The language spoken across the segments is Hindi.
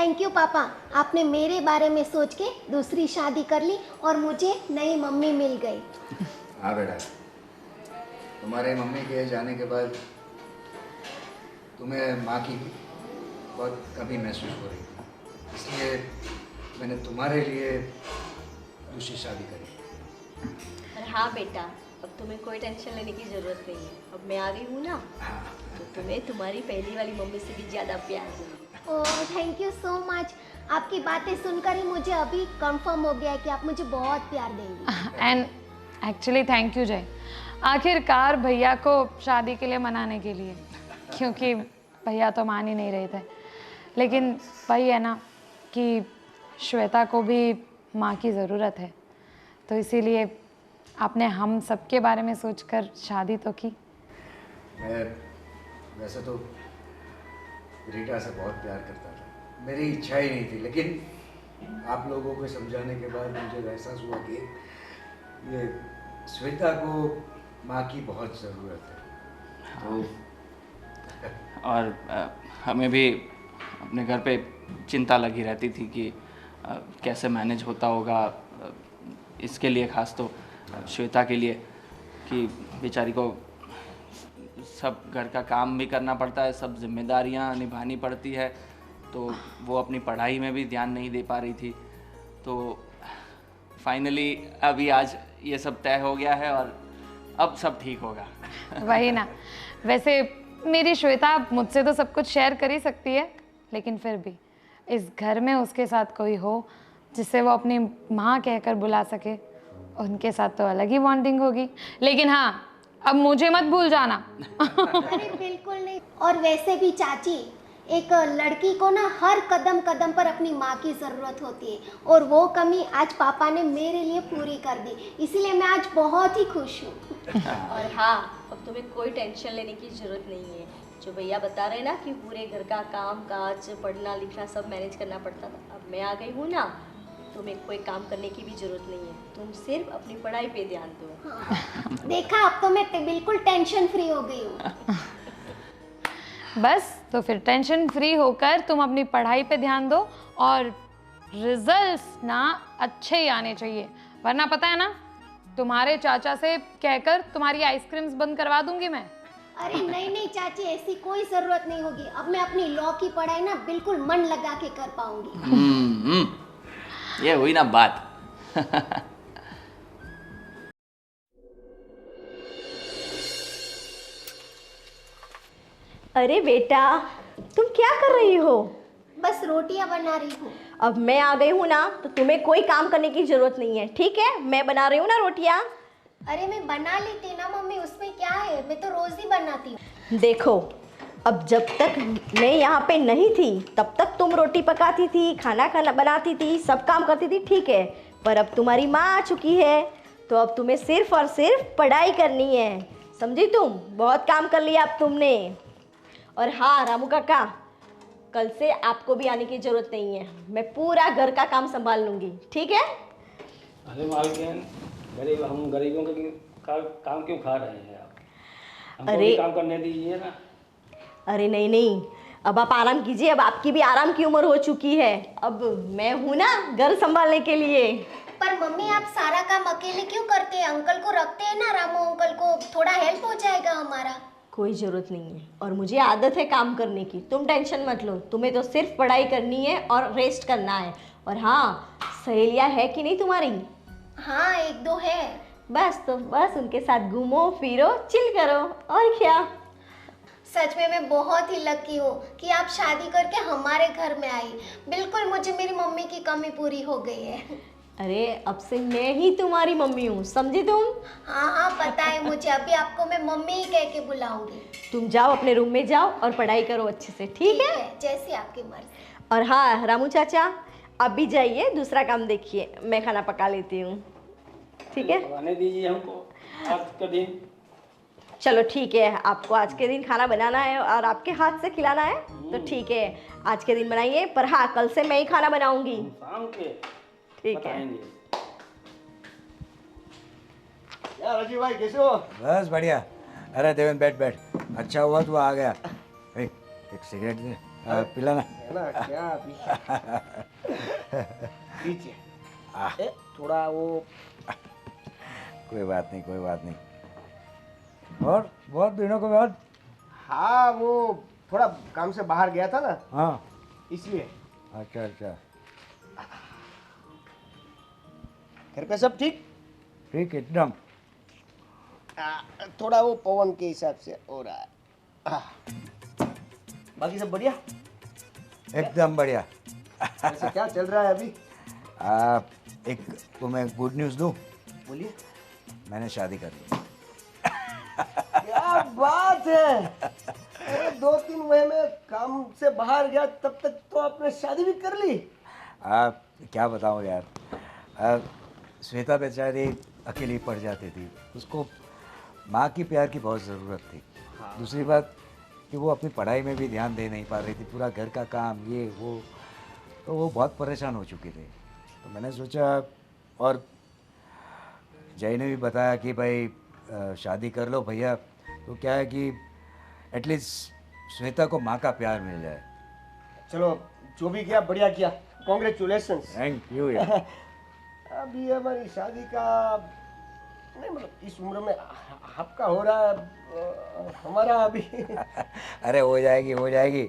थैंक यू पापा, आपने मेरे बारे में सोच के दूसरी शादी कर ली और मुझे नई मम्मी मिल गई। हाँ बेटा, तुम्हारे मम्मी के जाने के बाद तुम्हें माँ की बहुत कमी महसूस हो रही थी, इसलिए मैंने तुम्हारे लिए दूसरी शादी करी। और हाँ बेटा, अब तुम्हें कोई टेंशन लेने की ज़रूरत नहीं है। अब मैं आ गई हूँ ना, तो तुम्हें तुम्हारी पहली वाली मम्मी से भी ज़्यादा प्यार दूँगी। Oh thank you so much. आपकी बातें सुनकर ही मुझे अभी कंफर्म हो गया है कि आप मुझे बहुत प्यार देंगी। एंड एक्चुअली थैंक यू जय, आखिरकार भैया को शादी के लिए मनाने के लिए, क्योंकि भैया तो मान ही नहीं रहे थे। लेकिन वही है ना कि श्वेता को भी माँ की ज़रूरत है, तो इसीलिए आपने हम सबके बारे में सोचकर शादी तो की। मैं वैसे तो रीटा से बहुत प्यार करता था, मेरी इच्छा ही नहीं थी, लेकिन आप लोगों को समझाने के बाद मुझे एहसास हुआ कि ये श्वेता को माँ की बहुत ज़रूरत है। तो और हमें भी अपने घर पे चिंता लगी रहती थी कि कैसे मैनेज होता होगा, इसके लिए ख़ास तो श्वेता के लिए, कि बेचारी को सब घर का काम भी करना पड़ता है, सब जिम्मेदारियां निभानी पड़ती है, तो वो अपनी पढ़ाई में भी ध्यान नहीं दे पा रही थी। तो फाइनली अभी आज ये सब तय हो गया है और अब सब ठीक होगा। वही ना, वैसे मेरी श्वेता मुझसे तो सब कुछ शेयर कर ही सकती है, लेकिन फिर भी इस घर में उसके साथ कोई हो जिसे वो अपनी माँ कहकर बुला सके, उनके साथ तो अलग ही बॉन्डिंग होगी। लेकिन हाँ, अब मुझे मत भूल जाना। अरे बिल्कुल नहीं। और वैसे भी चाची, एक लड़की को ना हर कदम कदम पर अपनी माँ की ज़रूरत होती है, और वो कमी आज पापा ने मेरे लिए पूरी कर दी, इसलिए मैं आज बहुत ही खुश हूँ। और हाँ, अब तुम्हें कोई टेंशन लेने की ज़रूरत नहीं है। जो भैया बता रहे ना कि पूरे घर का काम काज, पढ़ना लिखना सब मैनेज करना पड़ता था, अब मैं आ गई हूँ ना, तुम्हें कोई काम करने की भी ज़रूरत नहीं है। तुम सिर्फ अपनी पढ़ाई पे ध्यान दो। हाँ। देखा, अब तो मैं बिल्कुल टेंशन फ्री हो गई हूँ। बस, तो फिर टेंशन फ्री होकर तुम अपनी पढ़ाई पे ध्यान दो, और रिजल्ट्स ना अच्छे ही आने चाहिए, वरना पता है ना, तुम्हारे चाचा से कहकर तुम्हारी आइसक्रीम्स बंद करवा दूंगी मैं। अरे नहीं नहीं चाची, ऐसी कोई ज़रूरत नहीं होगी। अब मैं अपनी लॉ की पढ़ाई ना बिल्कुल मन लगा के कर पाऊंगी। ये हुई ना बात। अरे बेटा, तुम क्या कर रही हो? बस रोटियां बना रही हूँ। अब मैं आ गई हूँ ना, तो तुम्हें कोई काम करने की ज़रूरत नहीं है, ठीक है? मैं बना रही हूँ ना रोटियाँ। अरे मैं बना लेती ना मम्मी, उसमें क्या है, मैं तो रोज़ ही बनाती हूँ। देखो, अब जब तक मैं यहाँ पे नहीं थी तब तक तुम रोटी पकाती थी, खाना बनाती थी, सब काम करती थी, ठीक है? पर अब तुम्हारी माँ आ चुकी है, तो अब तुम्हें सिर्फ और सिर्फ पढ़ाई करनी है, समझी? तुम बहुत काम कर लिया अब तुमने। और हाँ रामू काका, कल से आपको भी आने की ज़रूरत नहीं है, मैं पूरा घर का काम संभाल लूँगी, ठीक है? अरे मालकिन, हम गरीबों का काम क्यों खा रहे हैं आप? हमको भी काम करने दीजिए ना। अरे नहीं नहीं, अब आप आराम कीजिए, अब आपकी भी आराम की उम्र हो चुकी है, अब मैं हूँ ना घर संभालने के लिए। पर मम्मी, आप सारा काम अकेले क्यों करते हैं? अंकल को रखते हैं ना, रामू अंकल को, थोड़ा हेल्प हो जाएगा हमारा। कोई ज़रूरत नहीं है, और मुझे आदत है काम करने की, तुम टेंशन मत लो। तुम्हें तो सिर्फ पढ़ाई करनी है और रेस्ट करना है। और हाँ, सहेलियाँ है कि नहीं तुम्हारी? हाँ, एक दो है। बस तो बस उनके साथ घूमो फिरो, चिल करो, और क्या। सच में मैं बहुत ही लकी हूँ कि आप शादी करके हमारे घर में आई। बिल्कुल मुझे मेरी मम्मी की कमी पूरी हो गई है। अरे अब से मैं ही तुम्हारी मम्मी हूँ, समझी तुम? हाँ हाँ पता है मुझे, अभी आपको मैं मम्मी ही कह के बुलाऊंगी। तुम जाओ अपने रूम में जाओ और पढ़ाई करो अच्छे से, ठीक है? जैसी आपकी मर्जी। और हाँ रामू चाचा, आप भी जाइए, दूसरा काम देखिए, मैं खाना पका लेती हूँ, ठीक है? खाने दीजिए हमको आज का दिन। चलो ठीक है, आपको आज के दिन खाना बनाना है और आपके हाथ से खिलाना है, तो ठीक है, आज के दिन बनाइए। पर हाँ, कल से मैं ही खाना बनाऊंगी, शाम के ठीक है? यार राजीव भाई कैसे हो? बस बढ़िया। अरे देवेंद्र बैठ बैठ, अच्छा हुआ तू आ गया। एक सिगरेट दे। पिलाना। है ना क्या अभी पीछे थोड़ा वो। कोई बात नहीं, कोई बात नहीं। और बहुत दिनों के बाद। हाँ वो थोड़ा काम से बाहर गया था ना, हाँ इसलिए। अच्छा अच्छा। घर पे सब ठीक? ठीक एकदम। थोड़ा वो पवन के हिसाब से हो रहा है। बाकी सब बढ़िया? एकदम बढ़िया। वैसे क्या चल रहा है अभी? एक तुम्हें गुड न्यूज़ दूँ? बोलिए। मैंने शादी कर ली। क्या बात है! अरे 2-3 महीने में काम से बाहर गया तब तक तो आपने शादी भी कर ली। क्या बताऊँ यार, श्वेता बेचारी अकेली पड़ जाती थी, उसको माँ की प्यार की बहुत ज़रूरत थी। दूसरी बात कि वो अपनी पढ़ाई में भी ध्यान दे नहीं पा रही थी, पूरा घर का काम ये वो, तो वो बहुत परेशान हो चुकी थी। तो मैंने सोचा, और जय ने भी बताया कि भाई शादी कर लो भैया, तो क्या है कि एटलीस्ट श्वेता को माँ का प्यार मिल जाए। चलो जो भी किया बढ़िया किया, कॉन्ग्रेचुलेशंस। थैंक यू यार। अभी हमारी शादी का नहीं, मतलब इस उम्र में आपका हो रहा है, हमारा अभी। अरे हो जाएगी, हो जाएगी।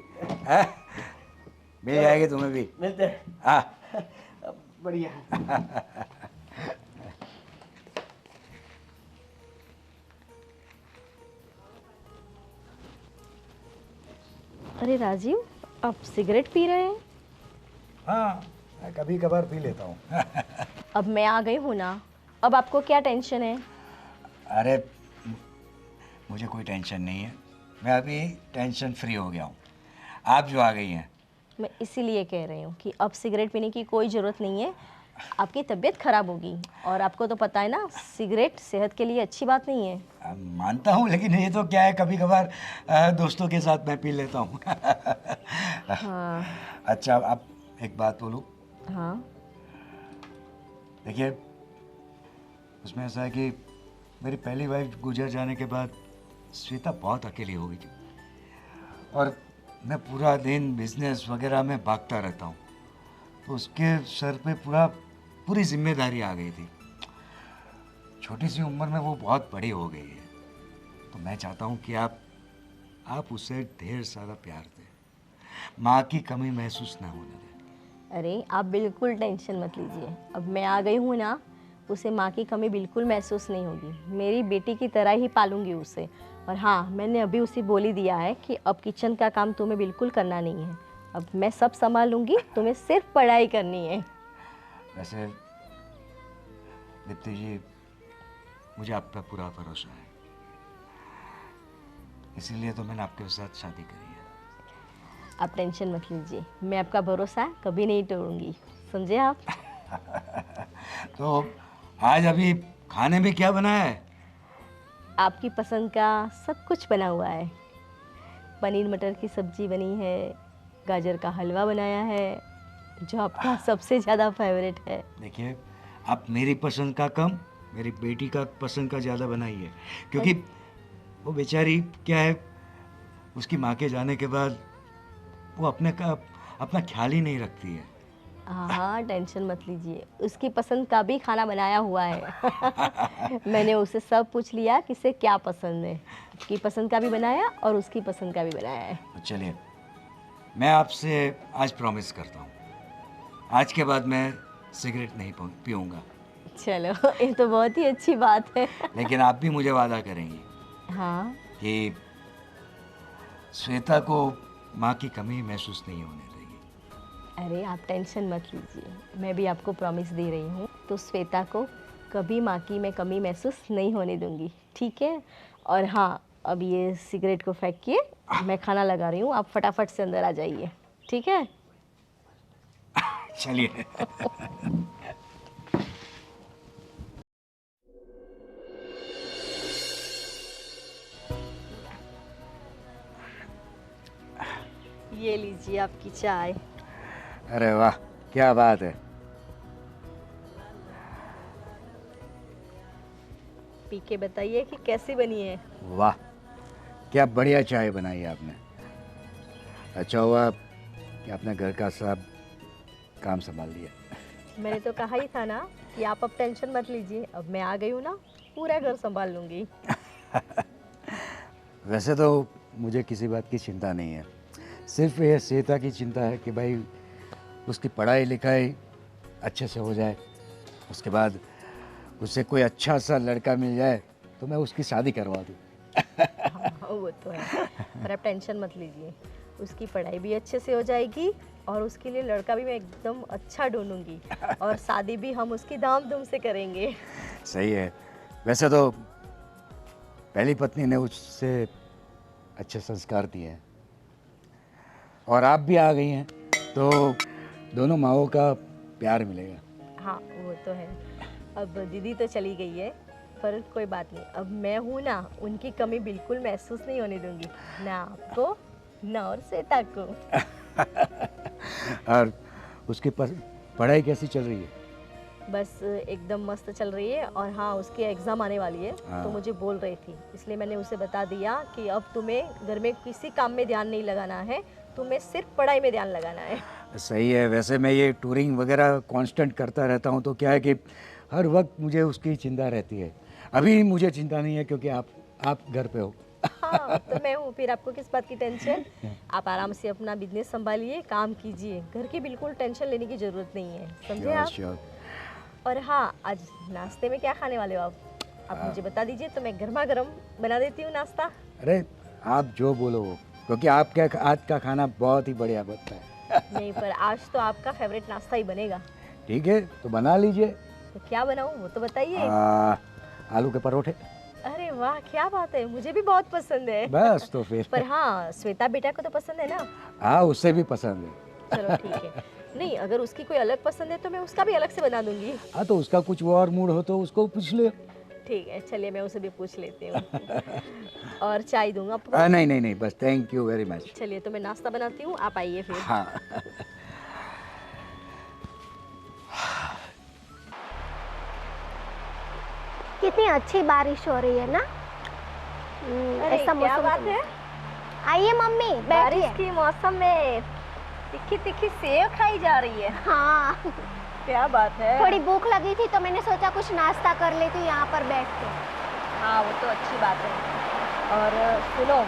मिल जाएगी तुम्हें भी। मिलते हैं। हाँ बढ़िया। अरे राजीव, आप सिगरेट पी रहे हैं? हाँ, मैं कभी कभार पी लेता हूँ। अब मैं आ गई हूँ ना, अब आपको क्या टेंशन है? अरे मुझे कोई टेंशन नहीं है, मैं अभी टेंशन फ्री हो गया हूँ। आप जो आ गई हैं। मैं इसीलिए कह रही हूँ कि अब सिगरेट पीने की कोई ज़रूरत नहीं है, आपकी तबीयत खराब होगी। और आपको तो पता है ना, सिगरेट सेहत के लिए अच्छी बात नहीं है। मानता हूँ, लेकिन ये तो क्या है, कभी कभार दोस्तों के साथ मैं पी लेता हूँ। हाँ। अच्छा, आप एक बात बोलूँ? हाँ। देखिए, उसमें ऐसा है कि मेरी पहली वाइफ गुजर जाने के बाद श्वेता बहुत अकेली हो गई थी, और मैं पूरा दिन बिजनेस वगैरह में भागता रहता हूँ, तो उसके सर पे पूरी जिम्मेदारी आ गई थी। छोटी सी उम्र में वो बहुत बड़ी हो गई है, तो मैं चाहता हूँ कि आप उसे ढेर सारा प्यार दें, माँ की कमी महसूस ना होने दें। अरे आप बिल्कुल टेंशन मत लीजिए, अब मैं आ गई हूँ ना, उसे माँ की कमी बिल्कुल महसूस नहीं होगी। मेरी बेटी की तरह ही पालूंगी उसे। और हाँ, मैंने अभी उसे बोल ही दिया है कि अब किचन का काम तुम्हें बिल्कुल करना नहीं है, अब मैं सब संभाल लूँगी, तुम्हें सिर्फ पढ़ाई करनी है। वैसे दीप्ति जी, मुझे आप पर पूरा भरोसा है, इसीलिए तो मैंने आपके साथ शादी करी है। आप टेंशन मत लीजिए, मैं आपका भरोसा कभी नहीं तोड़ूंगी, समझे आप? तो आज अभी खाने में क्या बनाया है? आपकी पसंद का सब कुछ बना हुआ है। पनीर मटर की सब्जी बनी है, गाजर का हलवा बनाया है, जो आपका सबसे ज़्यादा फेवरेट है। देखिए, आप मेरी पसंद का कम, मेरी बेटी का पसंद का ज़्यादा बनाइए, क्योंकि वो बेचारी क्या है, उसकी माँ के जाने के बाद वो अपना ख्याल ही नहीं रखती है। हाँ, टेंशन मत लीजिए, उसकी पसंद का भी खाना बनाया हुआ है। मैंने उससे सब पूछ लिया कि इसे क्या पसंद है, उसकी पसंद का भी बनाया और उसकी पसंद का भी बनाया है। तो चलिए, मैं आपसे आज प्रॉमिस करता हूँ, आज के बाद मैं सिगरेट नहीं पीऊँगा। चलो, ये तो बहुत ही अच्छी बात है। लेकिन आप भी मुझे वादा करेंगी हाँ। कि श्वेता को माँ की कमी महसूस नहीं होने देगी। अरे आप टेंशन मत लीजिए, मैं भी आपको प्रॉमिस दे रही हूँ, तो श्वेता को कभी माँ की मैं कमी महसूस नहीं होने दूँगी, ठीक है? और हाँ, अब ये सिगरेट को फेंकिए, मैं खाना लगा रही हूँ, आप फटाफट से अंदर आ जाइए, ठीक है? चलिए। ये लीजिए आपकी चाय। अरे वाह, क्या बात है। पी के बताइए कि कैसी बनी है। वाह, क्या बढ़िया चाय बनाई आपने। अच्छा हुआ कि आपने घर का सब काम संभाल लिया। मैंने तो कहा ही था ना कि आप अब टेंशन मत लीजिए, अब मैं आ गई हूँ ना, पूरा घर संभाल लूँगी। वैसे तो मुझे किसी बात की चिंता नहीं है, सिर्फ ये श्वेता की चिंता है कि भाई उसकी पढ़ाई लिखाई अच्छे से हो जाए, उसके बाद उसे कोई अच्छा सा लड़का मिल जाए तो मैं उसकी शादी करवा दूँ। हाँ, वो तो है, पर आप टेंशन मत लीजिए, उसकी पढ़ाई भी अच्छे से हो जाएगी और उसके लिए लड़का भी मैं एकदम अच्छा ढूंढूंगी और शादी भी हम उसकी धाम-धूम से करेंगे। सही है। वैसे तो पहली पत्नी ने उससे अच्छे संस्कार दिए हैं और आप भी आ गई हैं तो दोनों माँओं का प्यार मिलेगा। हाँ, वो तो है। अब दीदी तो चली गई है, पर कोई बात नहीं, अब मैं हूँ ना, उनकी कमी बिल्कुल महसूस नहीं होने दूंगी, ना आपको ना और श्वेता को। और उसकी पढ़ाई कैसी चल रही है? बस एकदम मस्त चल रही है। और हाँ, उसकी एग्ज़ाम आने वाली है, हाँ। तो मुझे बोल रही थी, इसलिए मैंने उसे बता दिया कि अब तुम्हें घर में किसी काम में ध्यान नहीं लगाना है, तुम्हें सिर्फ पढ़ाई में ध्यान लगाना है। सही है। वैसे मैं ये टूरिंग वगैरह कांस्टेंट करता रहता हूँ तो क्या है कि हर वक्त मुझे उसकी चिंता रहती है। अभी मुझे चिंता नहीं है क्योंकि आप घर पे हो। हाँ, तो मैं हूँ, फिर आपको किस बात की टेंशन? आप आराम से अपना बिजनेस संभालिए, काम कीजिए, घर की बिल्कुल टेंशन लेने की ज़रूरत नहीं है, समझे आप? श्योर। और हाँ, आज नाश्ते में क्या खाने वाले हो आप? आप मुझे बता दीजिए तो मैं गर्मा गर्म बना देती हूँ नाश्ता। अरे आप जो बोलो वो, क्योंकि आपके आज का खाना बहुत ही बढ़िया बनता है। नहीं, पर आज तो आपका फेवरेट नाश्ता ही बनेगा। ठीक है, तो बना लीजिए। तो क्या बनाऊँ वो तो बताइए। आलू के परोठे। अरे वाह, क्या बात है, मुझे भी बहुत पसंद है। बस तो फिर। पर हाँ, श्वेता बेटा को तो पसंद है ना? हाँ, उससे भी पसंद है। चलो ठीक है। नहीं, अगर उसकी कोई अलग पसंद है तो मैं उसका भी अलग से बना दूंगी। हाँ, तो उसका कुछ और मूड हो तो उसको पूछ ले। ठीक है, चलिए मैं उसे भी पूछ लेती हूँ। और चाय दूंगा आपको? नहीं नहीं नहीं, बस थैंक यू वेरी मच। चलिए, तो मैं नाश्ता बनाती हूँ, आप आइए फिर। हाँ। कितनी अच्छी बारिश हो रही है ना। अरे ऐसा क्या मौसम बात तो- है, आइए मम्मी, बारिश बैठिए। के मौसम में तिखी तिखी सेव खाई जा रही है। हाँ, क्या बात है। थोड़ी भूख लगी थी तो मैंने सोचा कुछ नाश्ता कर लेती हूँ यहाँ पर बैठ के। हाँ, वो तो अच्छी बात है। और सुनो,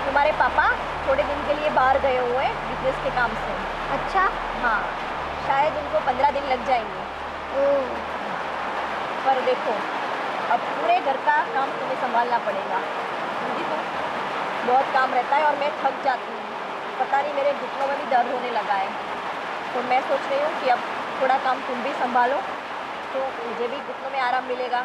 तुम्हारे पापा थोड़े दिन के लिए बाहर गए हुए हैं बिजनेस के काम से। अच्छा। हाँ, शायद उनको 15 दिन लग जाएंगे। ओह, पर देखो, अब पूरे घर का काम तुम्हें संभालना पड़ेगा, समझी तुम? बहुत काम रहता है और मैं थक जाती हूँ, पता नहीं मेरे घुटनों में भी दर्द होने लगा है। तो मैं सोच रही हूँ कि अब थोड़ा काम तुम भी संभालो तो मुझे भी घुटनों में आराम मिलेगा।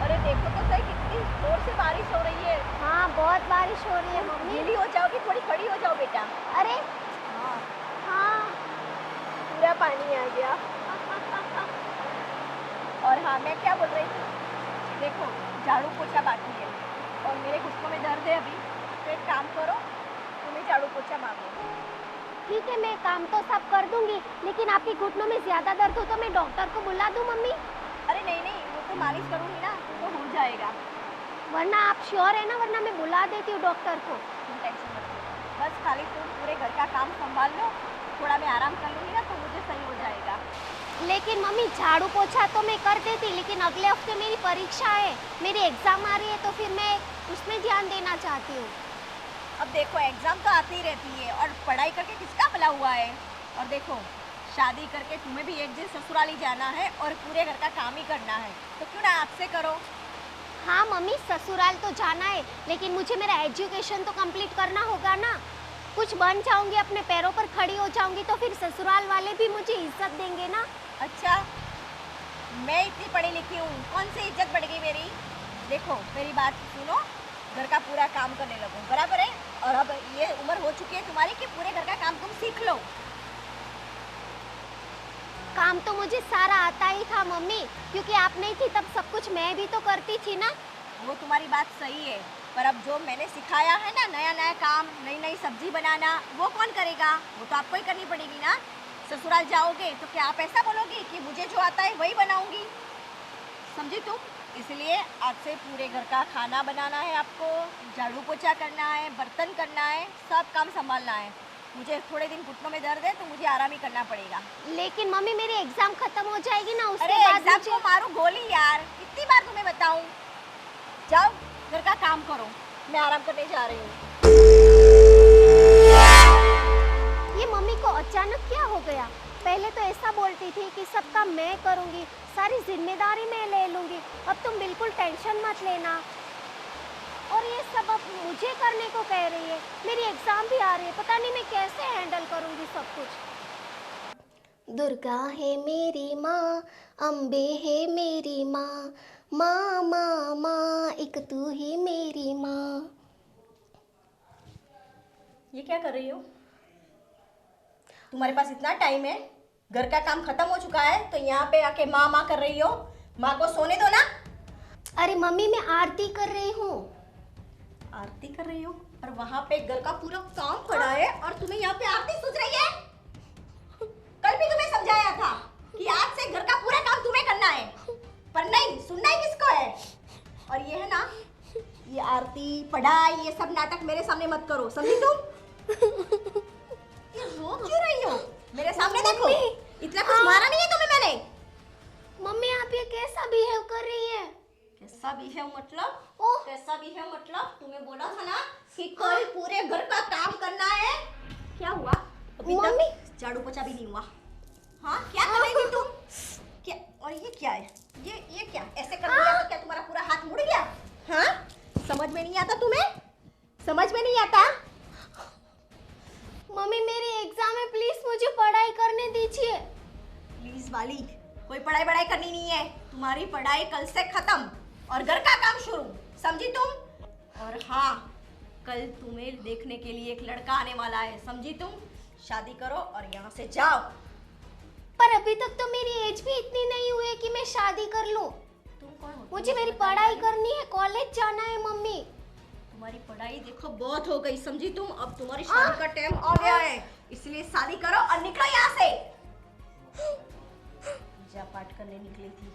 अरे देखो तो सही, कितनी जोर से बारिश हो रही है। हाँ, बहुत बारिश हो रही है मम्मी। गीली हो जाओगी, थोड़ी खड़ी हो जाओ बेटा। अरे हाँ, हाँ, पूरा पानी आ गया। और हाँ, मैं क्या बोल रही थी, देखो झाड़ू पोछा बाकी है और मेरे घुटनों में दर्द है अभी, तो एक काम करो, तुम्हें झाड़ू पोछा मांगो। ठीक है, मैं काम तो सब कर दूंगी, लेकिन आपके घुटनों में ज्यादा दर्द हो तो मैं डॉक्टर को बुला दूं मम्मी? अरे नहीं नहीं, वो तो मालिश करूँगी ना तो हो जाएगा। वरना आप श्योर है ना? वरना मैं बुला देती हूँ डॉक्टर को। तुम टेंशन मत लो, बस खाली तुम पूरे घर का काम संभाल लो, थोड़ा मैं आराम कर लूँगी ना तो मुझे सही हो जाएगा। लेकिन मम्मी, झाड़ू पोछा तो मैं कर देती, लेकिन अगले हफ्ते मेरी परीक्षा है, मेरी एग्जाम आ रही है, तो फिर मैं उसमें ध्यान देना चाहती हूँ। अब देखो, एग्जाम तो आती ही रहती है और पढ़ाई करके किसका भला हुआ है। और देखो, शादी करके तुम्हें भी एक दिन ससुराल ही जाना है और पूरे घर का काम ही करना है, तो क्यों ना आपसे करो। हाँ मम्मी, ससुराल तो जाना है, लेकिन मुझे मेरा एजुकेशन तो कंप्लीट करना होगा ना। कुछ बन जाऊंगी, अपने पैरों पर खड़ी हो जाऊंगी, तो फिर ससुराल वाले भी मुझे इज्जत देंगे ना। अच्छा, मैं इतनी पढ़ी लिखी हूँ, कौन सी इज्जत बढ़ गई मेरी? देखो मेरी बात सुनो, घर का पूरा काम करने लगो, बराबर है? और अब ये उम्र हो चुकी है तुम्हारी कि पूरे घर का काम तुम सीख लो। काम तो मुझे सारा आता ही था मम्मी, क्योंकि आप नहीं थी तब सब कुछ मैं भी तो करती थी ना। वो तुम्हारी बात सही है, पर अब जो मैंने सिखाया है ना, नया नया काम, नई नई सब्जी बनाना, वो कौन करेगा? वो तो आपको ही करनी पड़ेगी ना। ससुराल जाओगे तो क्या आप ऐसा बोलोगी कि मुझे जो आता है वही बनाऊंगी? समझी तुम? इसलिए आज से पूरे घर का खाना बनाना है आपको, झाड़ू पोछा करना है, बर्तन करना है, सब काम संभालना है। मुझे थोड़े दिन घुटनों में दर्द है तो मुझे आराम ही करना पड़ेगा। लेकिन मम्मी मेरी एग्जाम खत्म हो जाएगी ना, उसके अरे बाद एग्जाम को मारू गोली यार, कितनी बार तुम्हें बताऊं। जाओ घर का काम करो, मैं आराम करने जा रही हूँ। ये मम्मी को अचानक क्या हो गया? पहले तो ऐसा बोलती थी कि सब काम मैं करूंगी, सारी जिम्मेदारी मैं ले लूंगी, अब तुम बिल्कुल टेंशन मत लेना। और ये सब अब मुझे करने को कह रही है। मेरी एग्जाम भी आ रही है, पता नहीं मैं कैसे हैंडल करूंगी सब कुछ। दुर्गा है मेरी माँ, अम्बे है मेरी माँ, माँ माँ माँ एक तू ही मेरी माँ। ये क्या कर रही हो? तुम्हारे पास इतना टाइम है, घर का काम खत्म हो चुका है तो यहाँ पे आके माँ माँ कर रही हो। माँ को सोने दो ना। अरे मम्मी मैं आरती कर रही हूँ। आरती कर रही हो और वहाँ पे घर का पूरा काम पड़ा है और तुम्हें यहाँ पे आरती सूझ रही है? कल भी तुम्हें समझाया था कि आज से घर का पूरा काम तुम्हें करना है, पर नहीं, सुनना ही किसको है। और ये है ना, ये आरती पढ़ाई ये सब नाटक मेरे सामने मत करो, समझी तुम? ये रो क्यों रही हो? मेरे सामने देखो, इतना कुछ मारा नहीं है तुम्हें मैंने। मम्मी आप ये कैसा बिहेव कर रही है? कैसा बिहेव मतलब? कैसा बिहेव मतलब? तुम्हें बोला था ना कि कल पूरे घर का काम करना है। क्या हुआ? अभी मम्मी तक झाड़ू पोछा भी नहीं हुआ। हाँ क्या कर रही थी तुम? क्या? और ये क्या है? ये क्या? ऐसे कर दिया तो क्या तुम्हारा पूरा हाथ मुड़ गया? हाँ? समझ में नहीं आता तुम्हें? समझ में नहीं आता? मम्मी मेरी एग्जाम है, प्लीज मुझे पढ़ाई करने दीजिए। प्लीज वाली, कोई पढ़ाई बढ़ाई करनी नहीं है। तुम्हारी पढ़ाई कल से खत्म और घर का काम शुरू, समझी तुम? और हाँ, कल तुम्हें देखने के लिए एक लड़का आने वाला है, समझी तुम? शादी करो और यहाँ से जाओ। पर अभी तक तो मेरी एज भी इतनी नहीं हुई है कि मैं शादी कर लूं। तुम कौन हो? मुझे मेरी पढ़ाई करनी है, कॉलेज जाना है मम्मी। तुम्हारी पढ़ाई देखो बहुत हो गई, समझी तुम? अब तुम्हारी शादी का टाइम आ गया है, इसलिए शादी करो और निकलो यहाँ से। पूजा पाठ करने निकली थी,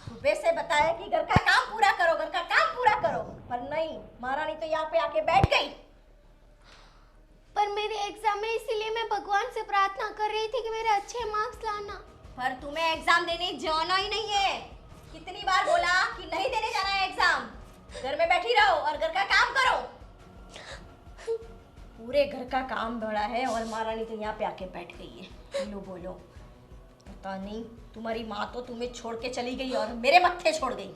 सुबह से बताया कि घर का काम पूरा करो, घर का काम पूरा करो, पर नहीं, महारानी तो यहाँ पे आके बैठ गई। पर मेरी एग्जाम है, इसीलिए मैं भगवान से प्रार्थना कर रही थी कि मेरे अच्छे मार्क्स लाना। पर तुम्हें एग्जाम देने जाना ही नहीं है। कितनी बार बोला कि नहीं देने जाना है एग्जाम, घर में बैठी रहो और घर का काम करो। पूरे घर का काम बड़ा है और महारानी तो यहाँ पे आके बैठ गई है। बोलो बोलो, पता नहीं, तुम्हारी माँ तो तुम्हें छोड़ के चली गई और मेरे मत्थे छोड़ गई।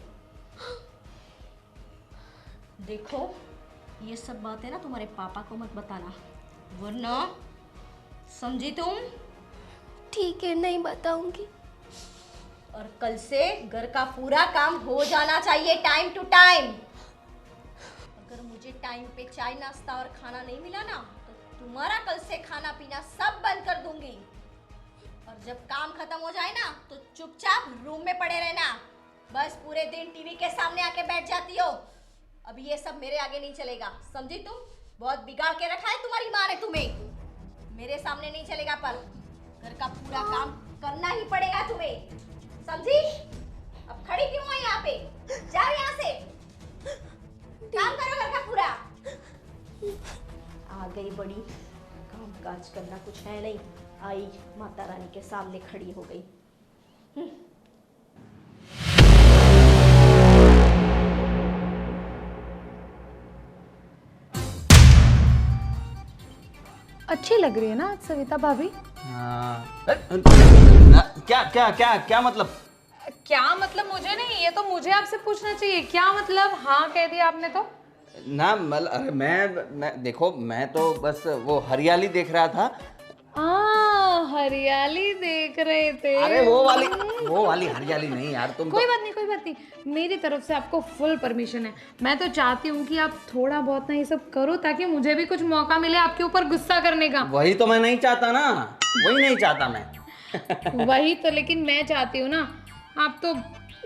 देखो ये सब बातें ना तुम्हारे पापा को मत बताना, वरना समझी तुम? ठीक है, नहीं बताऊंगी। और कल से घर का पूरा काम हो जाना चाहिए टाइम टू टाइम। अगर मुझे टाइम पे चाय नाश्ता और खाना नहीं मिला ना तो तुम्हारा कल से खाना पीना सब बंद कर दूंगी। और जब काम खत्म हो जाए ना तो चुपचाप रूम में पड़े रहना। बस पूरे दिन टीवी के सामने आके बैठ जाती हो। अभी ये सब मेरे आगे नहीं चलेगा, समझी तुम? बहुत बिगाड़ के रखा है तुम्हारी माँ ने तुम्हें। मेरे सामने नहीं चलेगा, पर घर का पूरा काम करना ही पड़ेगा तुम्हें, समझी? अब खड़ी क्यों है यहाँ पे? जाओ यहाँ से, काम करो घर का पूरा। आ गई बड़ी, काम काज करना कुछ है नहीं, आई माता रानी के सामने खड़ी हो गई। अच्छी लग रही है ना आज सविता भाभी? क्या क्या क्या क्या मतलब? क्या मतलब? मुझे नहीं, ये तो मुझे आपसे पूछना चाहिए। क्या मतलब? हाँ कह दिया आपने तो। ना मतलब मैं देखो, मैं तो बस वो हरियाली देख रहा था। हरियाली देख रहे थे? अरे वो वाली हरियाली नहीं यार, तुम कोई बात नहीं, कोई बात नहीं, मेरी तरफ से आपको फुल परमिशन है। मैं तो चाहती हूँ कि आप थोड़ा बहुत ना ये सब करो ताकि मुझे भी कुछ मौका मिले आपके ऊपर गुस्सा करने का। वही तो मैं नहीं चाहता ना, वही नहीं चाहता मैं। वही तो, लेकिन मैं चाहती हूँ ना। आप तो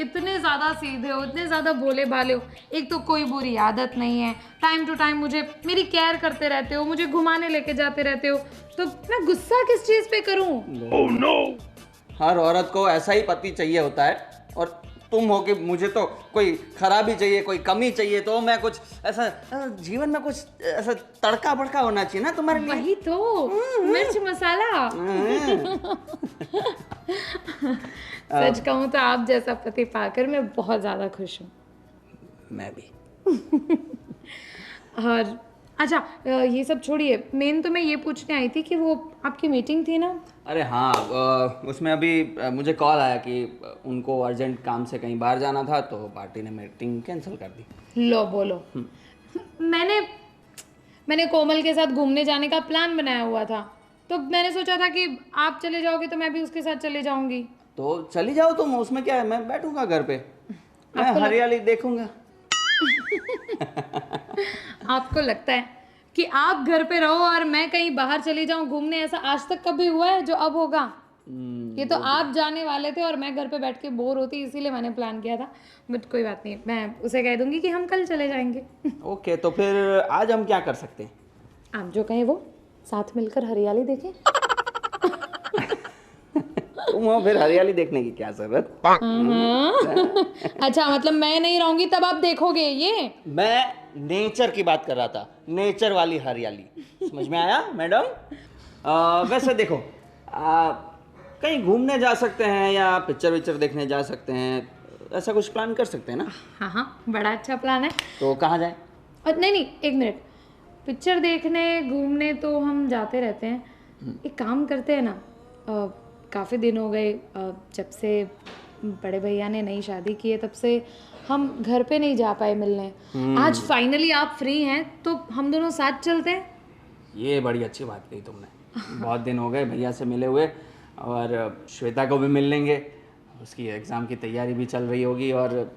इतने ज़्यादा सीधे हो, इतने ज़्यादा भोले भाले हो। एक तो कोई बुरी आदत नहीं है, टाइम टू टाइम मुझे मेरी केयर करते रहते हो, मुझे घुमाने लेके जाते रहते हो, तो मैं गुस्सा किस चीज़ पे करूँ? Oh, no! हर औरत को ऐसा ही पति चाहिए होता है, और तुम हो कि मुझे तो कोई खराबी चाहिए, कोई कमी चाहिए, तो मैं कुछ ऐसा जीवन में कुछ ऐसा तड़का बड़का होना चाहिए ना तुम्हारे लिए। वही तो, मिर्च मसाला। सच कहूँ तो आप जैसा पति पाकर मैं बहुत ज़्यादा खुश हूँ। मैं भी। और अच्छा, ये सब छोड़िए, मेन तो मैं ये पूछने आई थी कि वो आपकी मीटिंग थी ना। अरे हाँ, उसमें अभी मुझे कॉल आया कि उनको अर्जेंट काम से कहीं बाहर जाना था, तो पार्टी ने मीटिंग कैंसिल कर दी। लो बोलो। मैंने कोमल के साथ घूमने जाने का प्लान बनाया हुआ था, तो मैंने सोचा था कि आप चले जाओगे तो मैं भी उसके साथ चले जाऊंगी। तो चली जाओ तुम, उसमें क्या है, मैं बैठूंगा घर पे, मैं हरियाली देखूंगा। आपको लगता है कि आप घर पे रहो और मैं कहीं बाहर चली जाऊं घूमने? ऐसा आज तक कभी हुआ है जो अब होगा? ये तो आप जाने वाले थे और मैं घर पे बैठ के बोर होती, इसीलिए मैंने प्लान किया था। बट कोई बात नहीं, मैं उसे कह दूंगी कि हम कल चले जाएंगे। ओके, तो फिर आज हम क्या कर सकते हैं? आप जो कहें वो, साथ मिलकर हरियाली देखें। तुम हो, फिर हरियाली देखने की क्या जरूरत? अच्छा, मतलब मैं नहीं रहूंगी तब आप देखोगे ये? मैं नेचर की बात कर रहा था, नेचर वाली हरियाली। समझ में आया मैडम? वैसे देखो, कहीं घूमने जा सकते हैं या पिक्चर विक्चर देखने जा सकते हैं, ऐसा कुछ प्लान कर सकते हैं ना? हाँ हाँ, बड़ा अच्छा प्लान है। तो कहाँ जाए? नहीं, एक मिनट। पिक्चर देखने घूमने तो हम जाते रहते हैं। एक काम करते हैं ना, काफ़ी दिन हो गए जब से बड़े भैया ने नई शादी की है, तब से हम घर पे नहीं जा पाए मिलने। आज फाइनली आप फ्री हैं तो हम दोनों साथ चलते हैं। ये बड़ी अच्छी बात कही तुमने। बहुत दिन हो गए भैया से मिले हुए, और श्वेता को भी मिल लेंगे। उसकी एग्ज़ाम की तैयारी भी चल रही होगी, और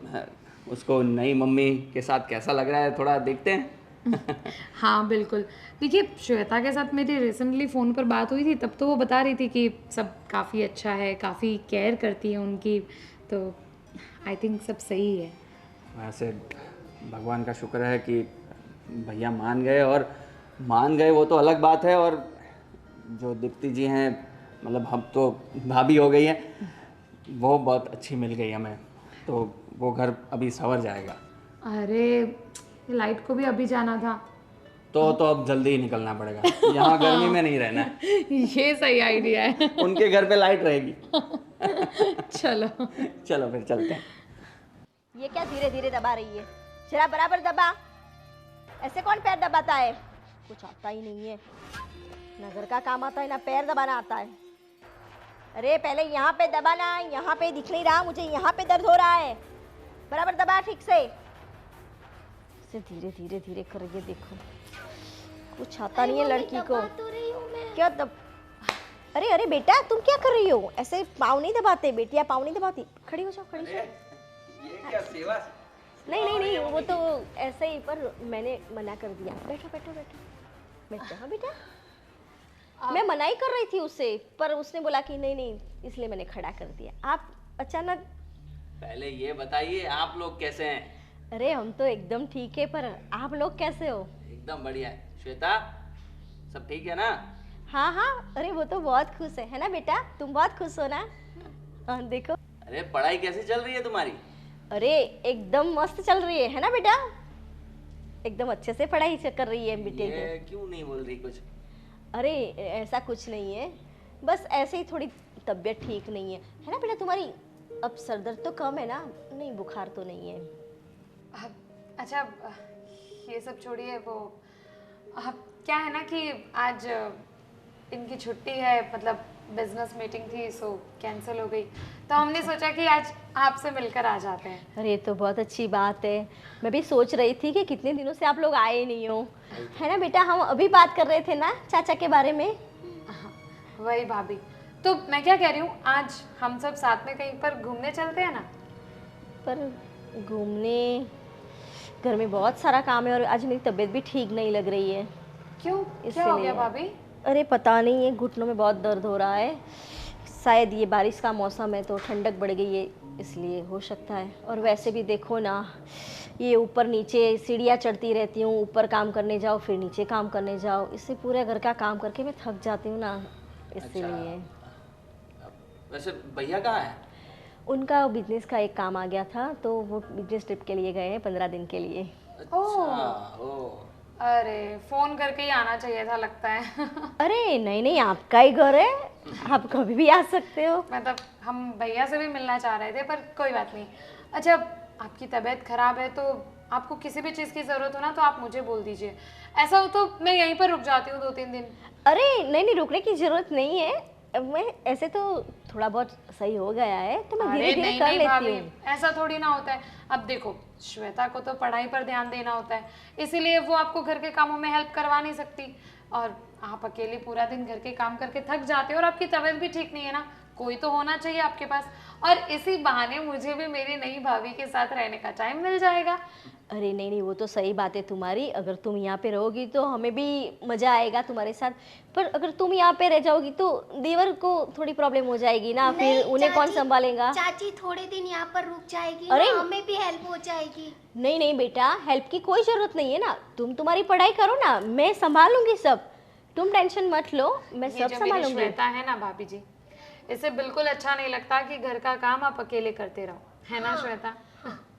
उसको नई मम्मी के साथ कैसा लग रहा है थोड़ा देखते हैं। हाँ बिल्कुल। देखिए, श्वेता के साथ मेरी रिसेंटली फ़ोन पर बात हुई थी, तब तो वो बता रही थी कि सब काफ़ी अच्छा है, काफ़ी केयर करती है उनकी, तो आई थिंक सब सही है। वैसे भगवान का शुक्र है कि भैया मान गए, और मान गए वो तो अलग बात है। और जो दीप्ति जी हैं, मतलब हम तो भाभी हो गई हैं, वो बहुत अच्छी मिल गई हमें, तो वो घर अभी संवर जाएगा। अरे लाइट को भी अभी जाना था, तो अब जल्दी ही निकलना पड़ेगा, यहाँ गर्मी में नहीं रहना है। ये सही आइडिया है। उनके घर पे लाइट रहेगी। चलो फिर चलते हैं। ये क्या धीरे धीरे दबा रही है? जरा बराबर दबा। ऐसे कौन पैर दबाता है? कुछ आता ही नहीं है, ना घर का काम आता है ना पैर दबाना आता है। अरे पहले यहाँ पे दबाना, यहाँ पे दिख नहीं रहा मुझे, यहाँ पे दर्द हो रहा है। बराबर दबा ठीक से। इसे धीरे धीरे धीरे कर रही है, देखो कुछ आता नहीं है लड़की को। क्या दब? अरे अरे बेटा, तुम क्या कर रही हो? ऐसे पाँव नहीं दबाते बेटिया, पाँव नहीं दबाती। खड़ी हो जाओ, खड़ी हो जाओ। ये क्या सेवा? नहीं, वो तो ऐसे ही, पर मैंने मना कर दिया। बैठो बैठो बैठो बैठ जाओ बेटा। मैं मना ही कर रही थी उससे, पर उसने बोला कि नहीं, इसलिए मैंने खड़ा कर दिया। आप अचानक। पहले ये बताइए, आप लोग कैसे हैं? अरे हम तो एकदम ठीक है, पर आप लोग कैसे हो? एकदम बढ़िया है। श्वेता, सब ठीक है ना? हाँ, अरे वो तो बहुत खुश है ना बेटा? तुम बहुत खुश हो ना? हाँ देखो। अरे पढ़ाई कैसी चल रही है तुम्हारी? अरे एकदम मस्त चल रही है ना बेटा? एकदम अच्छे से पढ़ाई कर रही है बेटे। ये क्यों नहीं बोल रही कुछ? अरे ऐसा कुछ नहीं है, बस ऐसे ही थोड़ी तबीयत ठीक नहीं है ना बेटा तुम्हारी? अब सर दर्द तो कम है ना? नहीं, बुखार तो नहीं है। अच्छा, ये सब छोड़िए, वो क्या है ना कि आज इनकी छुट्टी है, मतलब बिजनेस मीटिंग थी, सो कैंसिल हो गई, तो हमने सोचा कि आज आपसे मिलकर आ जाते हैं। अरे ये तो बहुत अच्छी बात है। मैं भी सोच रही थी कि कितने दिनों से आप लोग आए नहीं हो, है ना बेटा? हम अभी बात कर रहे थे ना चाचा के बारे में। वही भाभी, तो मैं क्या कह रही हूँ, आज हम सब साथ में कहीं पर घूमने चलते हैं ना? पर घूमने, घर में बहुत सारा काम है और आज मेरी तबीयत भी ठीक नहीं लग रही है। क्यों, क्या हो गया भाभी? अरे पता नहीं है, घुटनों में बहुत दर्द हो रहा है। शायद ये बारिश का मौसम है तो ठंडक बढ़ गई है, इसलिए हो सकता है। और वैसे भी देखो ना, ये ऊपर नीचे सीढ़ियाँ चढ़ती रहती हूँ, ऊपर काम करने जाओ फिर नीचे काम करने जाओ, इससे पूरे घर का काम करके मैं थक जाती हूँ ना, इसीलिए। वैसे भैया कहाँ है? उनका बिजनेस का एक काम आ गया था, तो वो बिजनेस ट्रिप के लिए गए हैं 15 दिन के लिए। अच्छा, ओ अरे फोन करके ही आना चाहिए था लगता है। अरे नहीं नहीं, आपका ही घर है, आप कभी भी आ सकते हो। मतलब हम भैया से भी मिलना चाह रहे थे पर कोई बात नहीं। अच्छा, आपकी तबीयत खराब है तो आपको किसी भी चीज़ की ज़रूरत हो ना तो आप मुझे बोल दीजिए। ऐसा हो तो मैं यहीं पर रुक जाती हूँ 2-3 दिन। अरे नहीं नहीं, रुकने की जरूरत नहीं है, मैं ऐसे तो थोड़ा बहुत सही हो गया है तो मैं धीरे अरे धीरे नहीं कर नहीं लेती भाभी, हूँ। ऐसा थोड़ी ना होता है। अब देखो, श्वेता को तो पढ़ाई पर ध्यान देना होता है, इसीलिए वो आपको घर के कामों में हेल्प करवा नहीं सकती। और आप अकेले पूरा दिन घर के काम करके थक जाते हो और आपकी तबीयत भी ठीक नहीं है ना, कोई तो होना चाहिए आपके पास। और इसी बहाने मुझे भी मेरी नई भाभी के साथ रहने का टाइम मिल जाएगा। अरे नहीं नहीं, वो तो सही बात है तुम्हारी, अगर तुम यहाँ पे रहोगी तो हमें भी मज़ा आएगा तुम्हारे साथ, पर अगर तुम यहाँ पे रह जाओगी तो देवर को थोड़ी प्रॉब्लम हो जाएगी ना, फिर नहीं, उन्हें कौन चाची, संभालेगा। चाची थोड़े दिन यहाँ पर रुक जाएगी अरे ना, हमें भी हेल्प हो जाएगी। नहीं नहीं बेटा, हेल्प की कोई ज़रूरत नहीं है ना, तुम तुम्हारी पढ़ाई करो ना, मैं संभालूंगी सब, तुम टेंशन मत लो, मैं ये सब जो मेरी संभालूंगी। श्वेता है ना भाभी जी, इसे बिल्कुल अच्छा नहीं लगता कि घर का काम आप अकेले करते रहो, है ना श्वेता?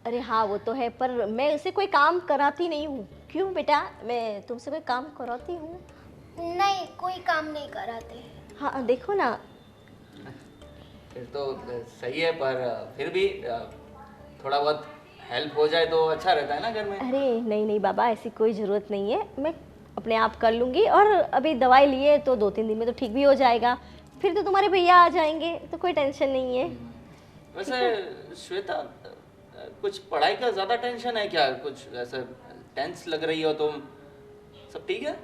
अरे हाँ वो तो है, पर मैं उसे कोई काम कराती नहीं हूँ। क्यों बेटा, मैं तुमसे कोई काम कराती हूँ? नहीं, कोई काम नहीं कराते। हाँ देखो ना। फिर तो सही है, पर फिर भी थोड़ा बहुत हेल्प हो जाए तो अच्छा रहता है ना घर में। अरे नहीं नहीं बाबा, ऐसी कोई ज़रूरत नहीं है, मैं अपने आप कर लूँगी, और अभी दवाई लिए तो 2-3 दिन में तो ठीक भी हो जाएगा, फिर तो तुम्हारे भैया आ जाएंगे तो कोई टेंशन नहीं है। वैसे श्वेता, कुछ पढ़ाई का ज़्यादा टेंशन है क्या? कुछ ऐसा टेंस लग रही हो तुम? सब ठीक है?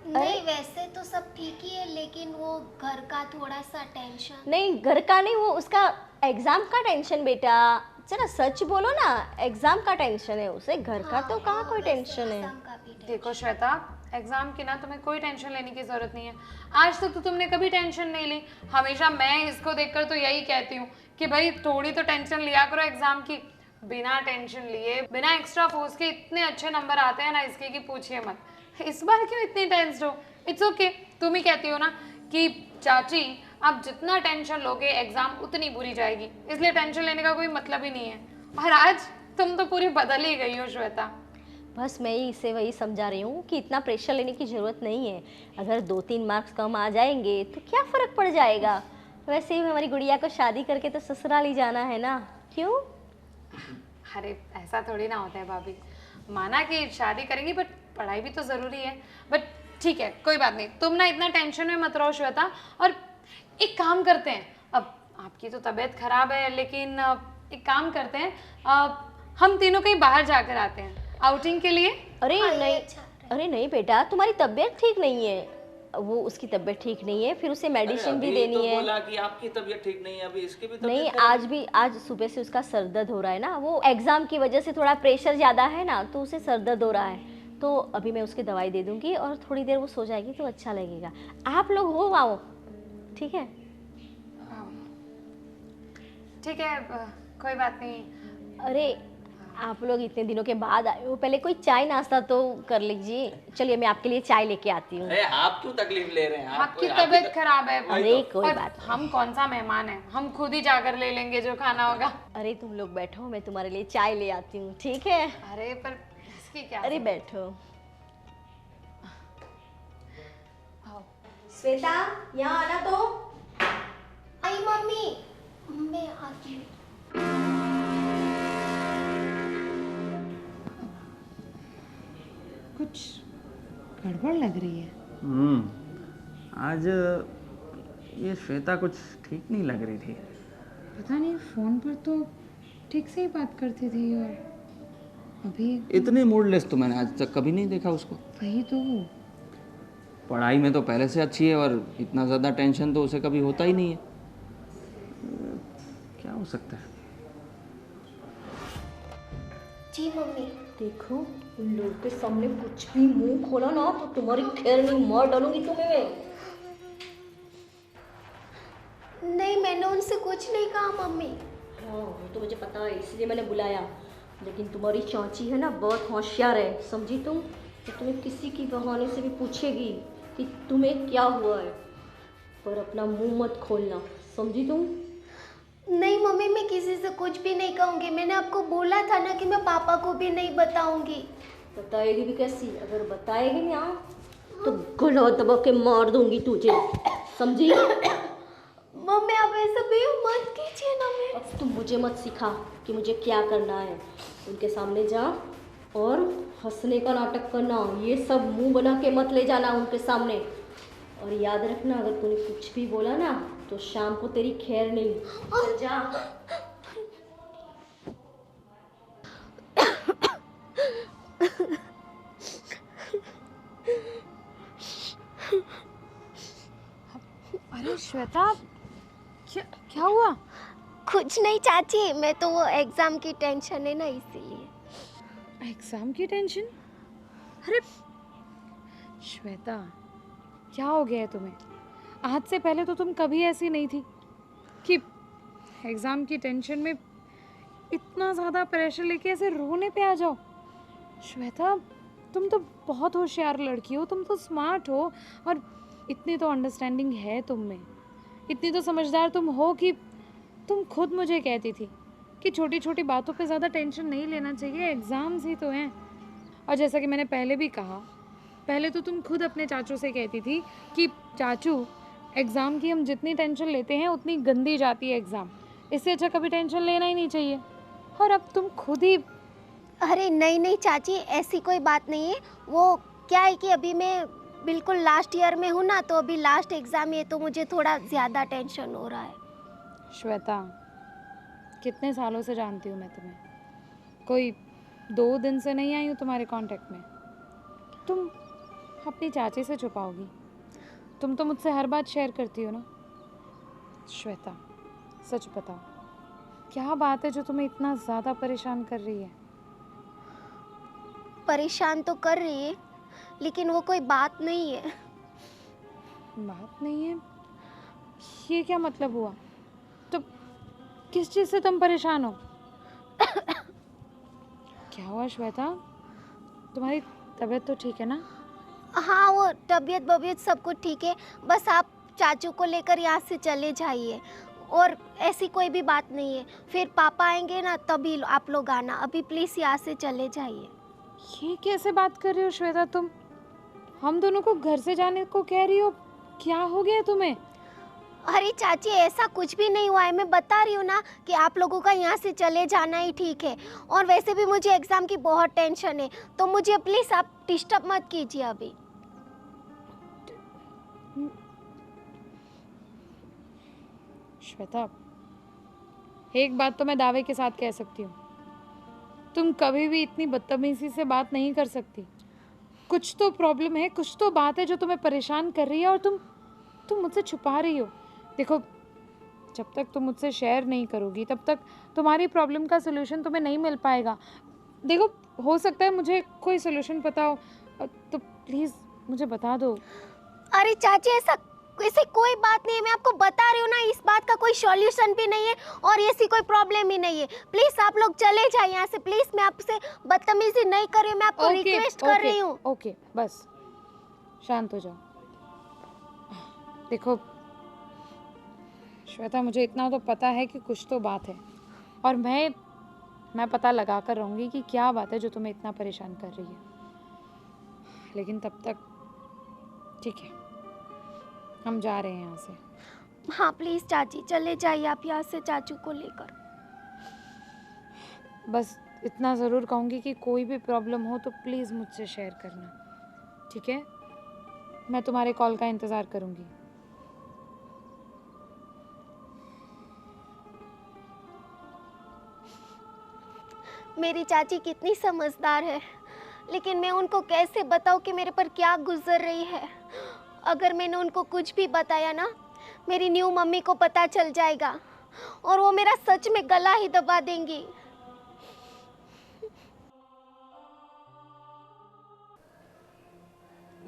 नहीं, वैसे तो सब ठीक ही है, लेकिन वो घर का थोड़ा सा टेंशन। नहीं घर का नहीं, वो उसका एग्ज़ाम का टेंशन बेटा, चलो सच बोलो ना, एग्ज़ाम का टेंशन है उसे, घर का तो कहाँ कोई टेंशन है। एग्जाम का भी टेंशन। देखो श्वेता, एग्जाम की ना तुम्हें कोई टेंशन लेने की जरूरत नहीं है। आज तक तो तुमने कभी टेंशन नहीं ली। हमेशा मैं इसको देखकर तो यही कहती हूँ कि भाई थोड़ी तो टेंशन लिया करो एग्जाम की। बिना टेंशन लिए, बिना एक्स्ट्रा फोर्स के इतने अच्छे नंबर आते हैं ना इसके कि पूछिए मत। इस बार क्यों इतनी टेंस्ड हो? इट्स ओके, तुम ही कहती हो ना कि चाची आप जितना टेंशन लोगे एग्जाम उतनी बुरी जाएगी, इसलिए टेंशन लेने का कोई मतलब ही नहीं है। और आज तुम तो पूरी बदल ही गई हो श्वेता। बस मैं ही इसे वही समझा रही हूँ कि इतना प्रेशर लेने की ज़रूरत नहीं है, अगर 2-3 मार्क्स कम आ जाएंगे तो क्या फ़र्क पड़ जाएगा। वैसे ही हमारी गुड़िया को शादी करके तो ससुराल ही जाना है ना, क्यों? अरे ऐसा थोड़ी ना होता है भाभी, माना कि शादी करेंगी बट पढ़ाई भी तो ज़रूरी है। बट ठीक है, कोई बात नहीं, तुम ना इतना टेंशन में मत रहो श्वेता। और एक काम करते हैं, अब आपकी तो तबीयत खराब है, लेकिन एक काम करते हैं, हम तीनों कहीं बाहर जाकर आते हैं आउटिंग के लिए। अरे हाँ, ये नहीं, अच्छा अरे नहीं बेटा, तुम्हारी तबीयत ठीक नहीं है, वो उसकी तबीयत ठीक नहीं है, फिर उसे मेडिसिन भी देनी तो है। बोला कि आपकी तबीयत ठीक नहीं है, अभी इसकी भी नहीं, तबीयत आज सुबह से उसका सर दर्द हो रहा है ना, वो एग्जाम की वजह से थोड़ा प्रेशर ज़्यादा है ना, तो उसे सर दर्द हो रहा है, तो अभी मैं उसकी दवाई दे दूंगी और थोड़ी देर वो सो जाएगी तो अच्छा लगेगा। आप लोग हो आओ, ठीक है? ठीक है, कोई बात नहीं। अरे आप लोग इतने दिनों के बाद आए हो, पहले कोई चाय नाश्ता तो कर लीजिए। चलिए मैं आपके लिए चाय लेके आती हूँ। अरे आप क्यों तकलीफ ले रहे हैं? आपकी तबीयत खराब है। अरे कोई और बात नहीं। हम कौन सा मेहमान है, हम खुद ही जाकर ले लेंगे जो खाना होगा। अरे तुम लोग बैठो, मैं तुम्हारे लिए चाय ले आती हूँ, ठीक है? अरे पर इसकी क्या? अरे बैठो। आओ। श्वेता यहाँ आना तो। आई मम्मी, मैं आती हूँ। कुछ गड़बड़ लग रही है। आज ये श्वेता कुछ ठीक नहीं लग रही थी। पता नहीं, फोन पर तो ठीक से ही बात करती थी और अभी इतने मूडलेस तो मैंने आज तक कभी नहीं देखा उसको। वही तो। पढ़ाई में तो पहले से अच्छी है और इतना ज़्यादा टेंशन तो उसे कभी होता ही नहीं है। क्या हो सकता है? जी मम्मी। देखो, उन लोगों के सामने कुछ भी मुंह खोला ना तो तुम्हारी खैर नहीं, मार डालूंगी तुम्हें मैं। नहीं, मैंने उनसे कुछ नहीं कहा मम्मी। हाँ वो तो मुझे पता है, इसलिए मैंने बुलाया, लेकिन तुम्हारी चाची है ना बहुत होशियार है, समझी तुम? तो तुम्हें किसी की बहाने से भी पूछेगी कि तुम्हें क्या हुआ है, पर अपना मुंह मत खोलना, समझी तुम? नहीं मम्मी, मैं किसी से कुछ भी नहीं कहूँगी। मैंने आपको बोला था ना कि मैं पापा को भी नहीं बताऊँगी। बताएगी भी कैसी? अगर बताएगी ना तो गला दबा के मार दूंगी तुझे, समझी? मम्मी आप ऐसा भी मत कीजिए ना। मैं अब तुम मुझे मत सिखा कि मुझे क्या करना है। उनके सामने जा और हंसने का नाटक करना, ये सब मुंह बना के मत ले जाना उनके सामने। और याद रखना, अगर तूने कुछ भी बोला ना तो शाम को तेरी खैर नहीं। चल जा। अरे श्वेता, क्या क्या हुआ? कुछ नहीं चाची, मैं तो वो एग्ज़ाम की टेंशन है ना, इसीलिए। एग्जाम की टेंशन? अरे श्वेता, क्या हो गया है तुम्हें? आज से पहले तो तुम कभी ऐसी नहीं थी कि एग्ज़ाम की टेंशन में इतना ज़्यादा प्रेशर लेके ऐसे रोने पे आ जाओ। श्वेता, तुम तो बहुत होशियार लड़की हो, तुम तो स्मार्ट हो, और इतनी तो अंडरस्टैंडिंग है तुम में, इतनी तो समझदार तुम हो कि तुम खुद मुझे कहती थी कि छोटी छोटी बातों पे ज़्यादा टेंशन नहीं लेना चाहिए, एग्ज़ाम्स ही तो हैं। और जैसा कि मैंने पहले भी कहा, पहले तो तुम खुद अपने चाचू से कहती थी कि चाचू, एग्ज़ाम की हम जितनी टेंशन लेते हैं उतनी गंदी जाती है एग्ज़ाम, इससे अच्छा कभी टेंशन लेना ही नहीं चाहिए। और अब तुम खुद ही। अरे नहीं नहीं चाची, ऐसी कोई बात नहीं है। वो क्या है कि अभी मैं बिल्कुल लास्ट ईयर में हूँ ना, तो अभी लास्ट एग्ज़ाम है, तो मुझे थोड़ा ज़्यादा टेंशन हो रहा है। श्वेता, कितने सालों से जानती हूँ मैं तुम्हें, कोई 2 दिन से नहीं आई हूँ तुम्हारे कांटेक्ट में। तुम अपनी चाची से छुपाओगी? तुम तो मुझसे हर बात शेयर करती हो ना। श्वेता, सच बताओ, क्या बात है जो तुम्हें इतना ज़्यादा परेशान कर रही है? परेशान तो कर रही है, लेकिन वो कोई बात नहीं है। बात नहीं है? ये क्या मतलब हुआ? तो किस चीज़ से तुम परेशान हो? क्या हुआ श्वेता? तुम्हारी तबीयत तो ठीक है ना? हाँ, वो तबीयत सब कुछ ठीक है। बस आप चाचू को लेकर यहाँ से चले जाइए, और ऐसी कोई भी बात नहीं है। फिर पापा आएंगे ना, तभी आप लोग आना। अभी प्लीज़ यहाँ से चले जाइए। ये कैसे बात कर रही हो श्वेता तुम? हम दोनों को घर से जाने को कह रही हो? क्या हो गया तुम्हें? अरे चाची, ऐसा कुछ भी नहीं हुआ है। मैं बता रही हूँ ना कि आप लोगों का यहाँ से चले जाना ही ठीक है। और वैसे भी मुझे एग्ज़ाम की बहुत टेंशन है, तो मुझे प्लीज़ आप डिस्टर्ब मत कीजिए अभी। श्वेता, एक बात तो मैं दावे के साथ कह सकती हूँ, तुम कभी भी इतनी बदतमीजी से बात नहीं कर सकती। कुछ तो प्रॉब्लम है, कुछ तो बात है जो तुम्हें परेशान कर रही है, और तुम मुझसे छुपा रही हो। देखो, जब तक तुम मुझसे शेयर नहीं करोगी तब तक तुम्हारी प्रॉब्लम का सोल्यूशन तुम्हें नहीं मिल पाएगा। देखो, हो सकता है मुझे कोई सोल्यूशन पता हो, तो प्लीज़ मुझे बता दो। अरे चाची, ऐसी कोई बात नहीं है। मैं आपको बता रही हूँ ना, इस बात का कोई सॉल्यूशन भी नहीं है, और ऐसी कोई प्रॉब्लम ही नहीं है। प्लीज़ आप लोग चले जाइए यहाँ से। प्लीज़, मैं आपसे बदतमीजी नहीं कर रही हूँ, मैं आपको रिक्वेस्ट कर रही हूँ। ओके, बस शांत हो जाओ। देखो श्वेता, मुझे इतना तो पता है कि कुछ तो बात है, और मैं पता लगा कर रहूँगी कि क्या बात है जो तुम्हें इतना परेशान कर रही है। लेकिन तब तक ठीक है, हम जा रहे हैं यहाँ से। हाँ प्लीज़ चाची, चले जाइए आप यहाँ से चाचू को लेकर। बस इतना ज़रूर कहूँगी कि कोई भी प्रॉब्लम हो तो प्लीज़ मुझसे शेयर करना, ठीक है? मैं तुम्हारे कॉल का इंतज़ार करूँगी। मेरी चाची कितनी समझदार है, लेकिन मैं उनको कैसे बताऊँ कि मेरे पर क्या गुजर रही है। अगर मैंने उनको कुछ भी बताया ना, मेरी न्यू मम्मी को पता चल जाएगा, और वो मेरा सच में गला ही दबा देंगी।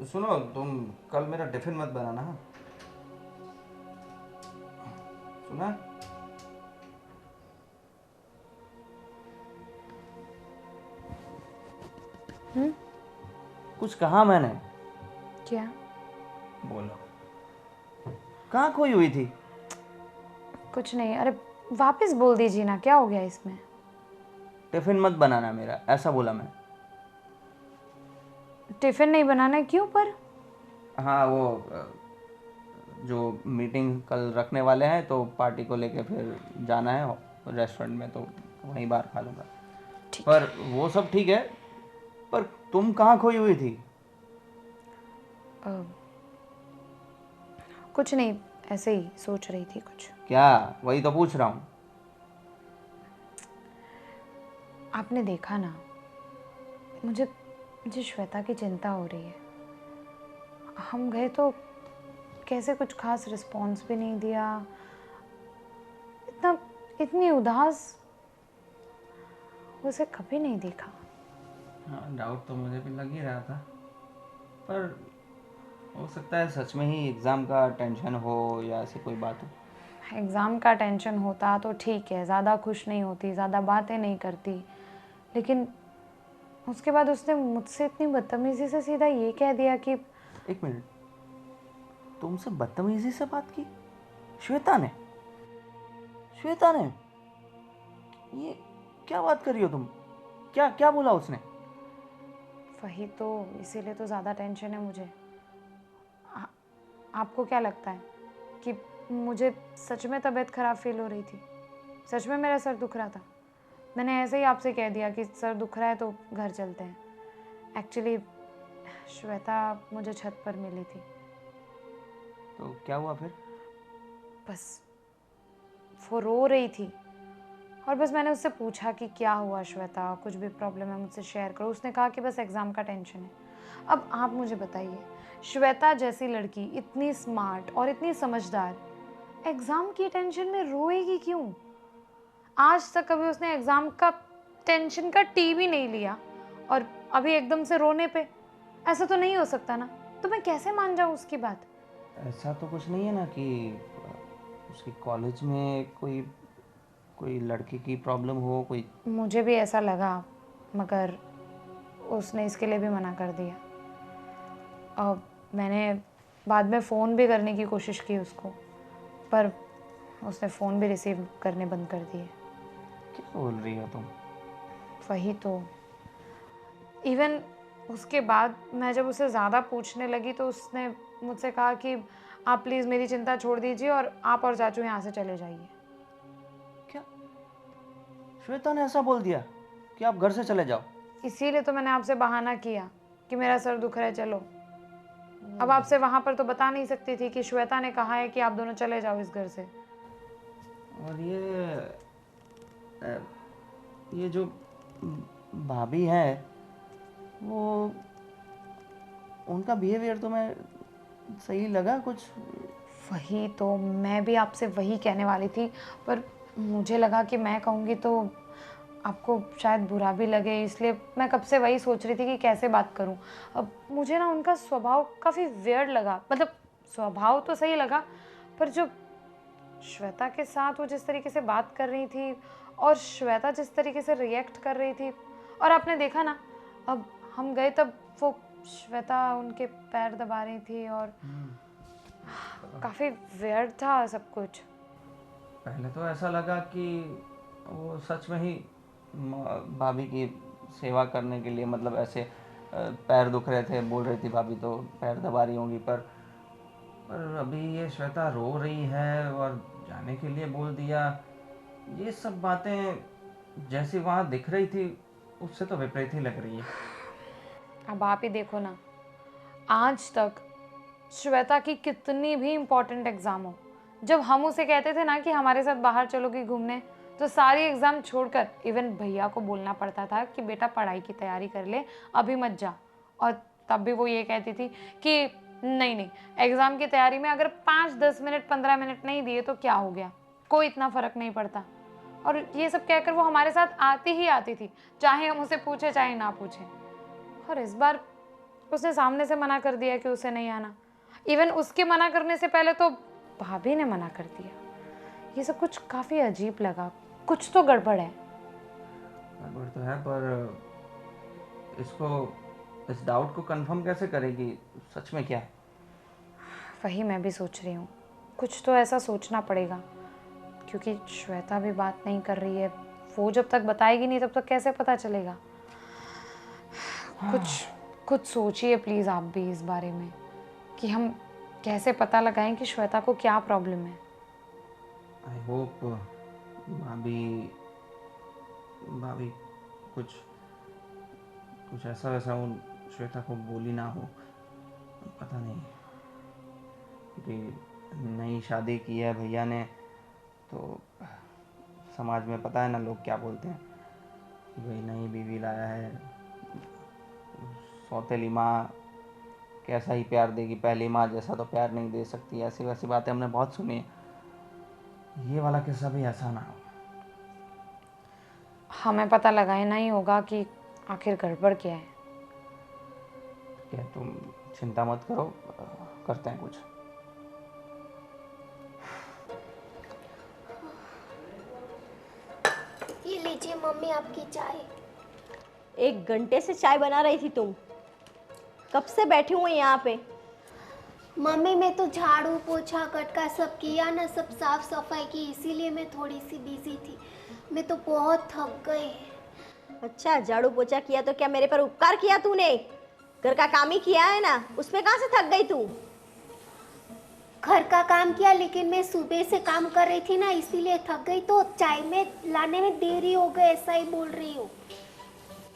सुनो, तुम कल मेरा टिफिन मत बनाना, हाँ? सुना? कुछ कहा मैंने? क्या? बोलो, कहाँ खोई हुई थी? कुछ नहीं। अरे वापस बोल दीजिए ना, क्या हो गया इसमें? टिफ़िन मत बनाना मेरा, ऐसा बोला मैं। टिफ़िन नहीं बनाना है, क्यों पर? हाँ वो जो मीटिंग कल रखने वाले हैं तो पार्टी को लेके फिर जाना है रेस्टोरेंट में, तो वहीं बाहर खा लूँगा। पर वो सब ठीक है, पर तुम कहाँ खोई हुई थी? कुछ नहीं, ऐसे ही सोच रही थी कुछ। क्या? वही तो पूछ रहा हूँ। आपने देखा ना, मुझे मुझे श्वेता की चिंता हो रही है। हम गए तो कैसे कुछ खास रिस्पॉन्स भी नहीं दिया, इतनी उदास उसे कभी नहीं देखा। हाँ, डाउट तो मुझे भी लग ही रहा था, पर हो सकता है सच में ही एग्ज़ाम का टेंशन हो या ऐसी कोई बात हो। एग्ज़ाम का टेंशन होता तो ठीक है, ज़्यादा खुश नहीं होती, ज़्यादा बातें नहीं करती, लेकिन उसके बाद उसने मुझसे इतनी बदतमीज़ी से सीधा ये कह दिया कि एक मिनट, तुमसे बदतमीजी से बात की? श्वेता ने? श्वेता ने? ये क्या बात कर रही हो तुम? क्या क्या बोला उसने? वही तो, इसीलिए तो ज़्यादा टेंशन है मुझे। आपको क्या लगता है कि मुझे सच में तबीयत ख़राब फील हो रही थी? सच में मेरा सर दुख रहा था? मैंने ऐसे ही आपसे कह दिया कि सर दुख रहा है तो घर चलते हैं। एक्चुअली श्वेता मुझे छत पर मिली थी। तो क्या हुआ फिर? बस वो रो रही थी और बस मैंने उससे पूछा कि क्या हुआ श्वेता, कुछ भी प्रॉब्लम है मुझसे शेयर करो। उसने कहा कि बस एग्ज़ाम का टेंशन है। अब आप मुझे बताइए, श्वेता जैसी लड़की, इतनी स्मार्ट और इतनी समझदार, एग्ज़ाम की टेंशन में रोएगी क्यों? आज तक कभी उसने एग्ज़ाम का टेंशन का टी भी नहीं लिया और अभी एकदम से रोने पे, ऐसा तो नहीं हो सकता ना। तो मैं कैसे मान जाऊँ उसकी बात? ऐसा तो कुछ नहीं है ना कि उसके कॉलेज में कोई कोई लड़की की प्रॉब्लम हो कोई? मुझे भी ऐसा लगा, मगर उसने इसके लिए भी मना कर दिया। और मैंने बाद में फ़ोन भी करने की कोशिश की उसको, पर उसने फ़ोन भी रिसीव करने बंद कर दिए। क्या बोल रही हो तुम? वही तो, इवन उसके बाद मैं जब उसे ज़्यादा पूछने लगी तो उसने मुझसे कहा कि आप प्लीज़ मेरी चिंता छोड़ दीजिए और आप और चाचू यहाँ से चले जाइए। क्या? श्वेता ने ऐसा बोल दिया कि आप घर से चले जाओ? इसीलिए तो मैंने आपसे बहाना किया कि मेरा सर दुख रहा है, चलो। अब आपसे वहाँ पर तो बता नहीं सकती थी कि श्वेता ने कहा है कि आप दोनों चले जाओ इस घर से। और ये जो भाभी है, वो उनका बिहेवियर तो मैं सही लगा कुछ? वही तो, मैं भी आपसे वही कहने वाली थी, पर मुझे लगा कि मैं कहूँगी तो आपको शायद बुरा भी लगे, इसलिए मैं कब से वही सोच रही थी कि कैसे बात करूँ। अब मुझे ना उनका स्वभाव काफ़ी वियर्ड लगा, मतलब स्वभाव तो सही लगा, पर जो श्वेता के साथ वो जिस तरीके से बात कर रही थी और श्वेता जिस तरीके से रिएक्ट कर रही थी, और आपने देखा ना, अब हम गए तब वो श्वेता उनके पैर दबा रही थी और काफ़ी वियर्ड था सब कुछ। पहले तो ऐसा लगा कि वो सच में ही भाभी की सेवा करने के लिए, मतलब ऐसे पैर दुख रहे थे, बोल रही थी भाभी तो पैर दबा रही होंगी, पर अभी ये श्वेता रो रही है और जाने के लिए बोल दिया। ये सब बातें जैसी वहाँ दिख रही थी उससे तो विपरीत ही लग रही है। अब आप ही देखो ना, आज तक श्वेता की कितनी भी इम्पोर्टेंट एग्ज़ाम हो, जब हम उसे कहते थे ना कि हमारे साथ बाहर चलोगी घूमने, तो सारी एग्ज़ाम छोड़कर इवन भैया को बोलना पड़ता था कि बेटा पढ़ाई की तैयारी कर ले, अभी मत जा। और तब भी वो ये कहती थी कि नहीं नहीं, एग्ज़ाम की तैयारी में अगर 5-10 मिनट 15 मिनट नहीं दिए तो क्या हो गया, कोई इतना फ़र्क नहीं पड़ता। और ये सब कहकर वो हमारे साथ आती ही आती थी, चाहे हम उसे पूछे चाहे ना पूछे। और इस बार उसने सामने से मना कर दिया कि उसे नहीं आना। इवन उसके मना करने से पहले तो भाभी ने मना कर दिया। ये सब कुछ काफ़ी अजीब लगा, कुछ तो गड़बड़ है। गड़बड़ तो है, पर इस डाउट को कंफर्म कैसे करेगी, सच में क्या है? वही मैं भी सोच रही हूँ, कुछ तो ऐसा सोचना पड़ेगा क्योंकि श्वेता भी बात नहीं कर रही है, वो जब तक बताएगी नहीं तब तक कैसे पता चलेगा। कुछ सोचिए प्लीज़ आप भी इस बारे में कि हम कैसे पता लगाएं कि श्वेता को क्या प्रॉब्लम है। आई होप भाभी कुछ ऐसा वैसा वो श्वेता को बोली ना हो, पता नहीं, क्योंकि नई शादी की है भैया ने, तो समाज में पता है ना लोग क्या बोलते हैं कि भाई नई बीवी लाया है, सौतेली माँ कैसा ही प्यार देगी, पहली माँ जैसा तो प्यार नहीं दे सकती, ऐसी वैसी बातें हमने बहुत सुनी है। ये वाला किस्सा भी ऐसा ना हो। हमें पता लगाना ही होगा कि आखिर गड़बड़ क्या है। क्या तुम चिंता मत करो, करते हैं कुछ। ये लीजिए मम्मी आपकी चाय। 1 घंटे से चाय बना रही थी तुम, कब से बैठी हुई यहाँ पे? मम्मी मैं तो झाड़ू पोछा कटका सब किया ना, सब साफ सफाई की, इसीलिए मैं थोड़ी सी बिजी थी। मैं तो बहुत थक गई। अच्छा, झाड़ू पोछा किया तो क्या मेरे पर उपकार किया तूने? घर का काम ही किया है ना, उसमें कहाँ से थक गई तू? घर का काम किया, लेकिन मैं सुबह से काम कर रही थी ना, इसीलिए थक गई, तो चाय में लाने में देरी हो गई, ऐसा ही बोल रही हूँ।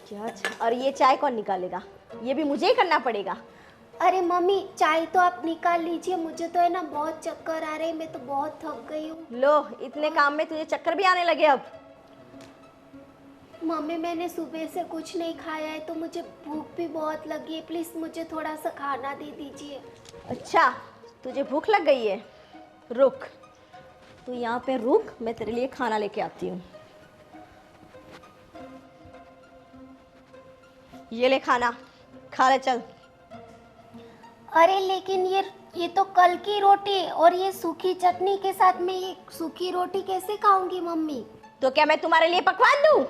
क्या? और ये चाय कौन निकालेगा? ये भी मुझे ही करना पड़ेगा। अरे मम्मी चाय तो आप निकाल लीजिए, मुझे तो है ना बहुत चक्कर आ रहे हैं, मैं तो बहुत थक गई हूँ। लो, इतने काम में तुझे चक्कर भी आने लगे अब? मम्मी मैंने सुबह से कुछ नहीं खाया है, तो मुझे भूख भी बहुत लगी है, प्लीज़ मुझे थोड़ा सा खाना दे दीजिए। अच्छा, तुझे भूख लग गई है? रुक, तू यहाँ पे रुक, मैं तेरे लिए खाना लेके आती हूँ। ये ले खाना, खा ले चल। अरे लेकिन ये तो कल की रोटी और ये सूखी चटनी के साथ में ये सूखी रोटी कैसे खाऊंगी मम्मी? तो क्या मैं तुम्हारे लिए पकवान दूँ?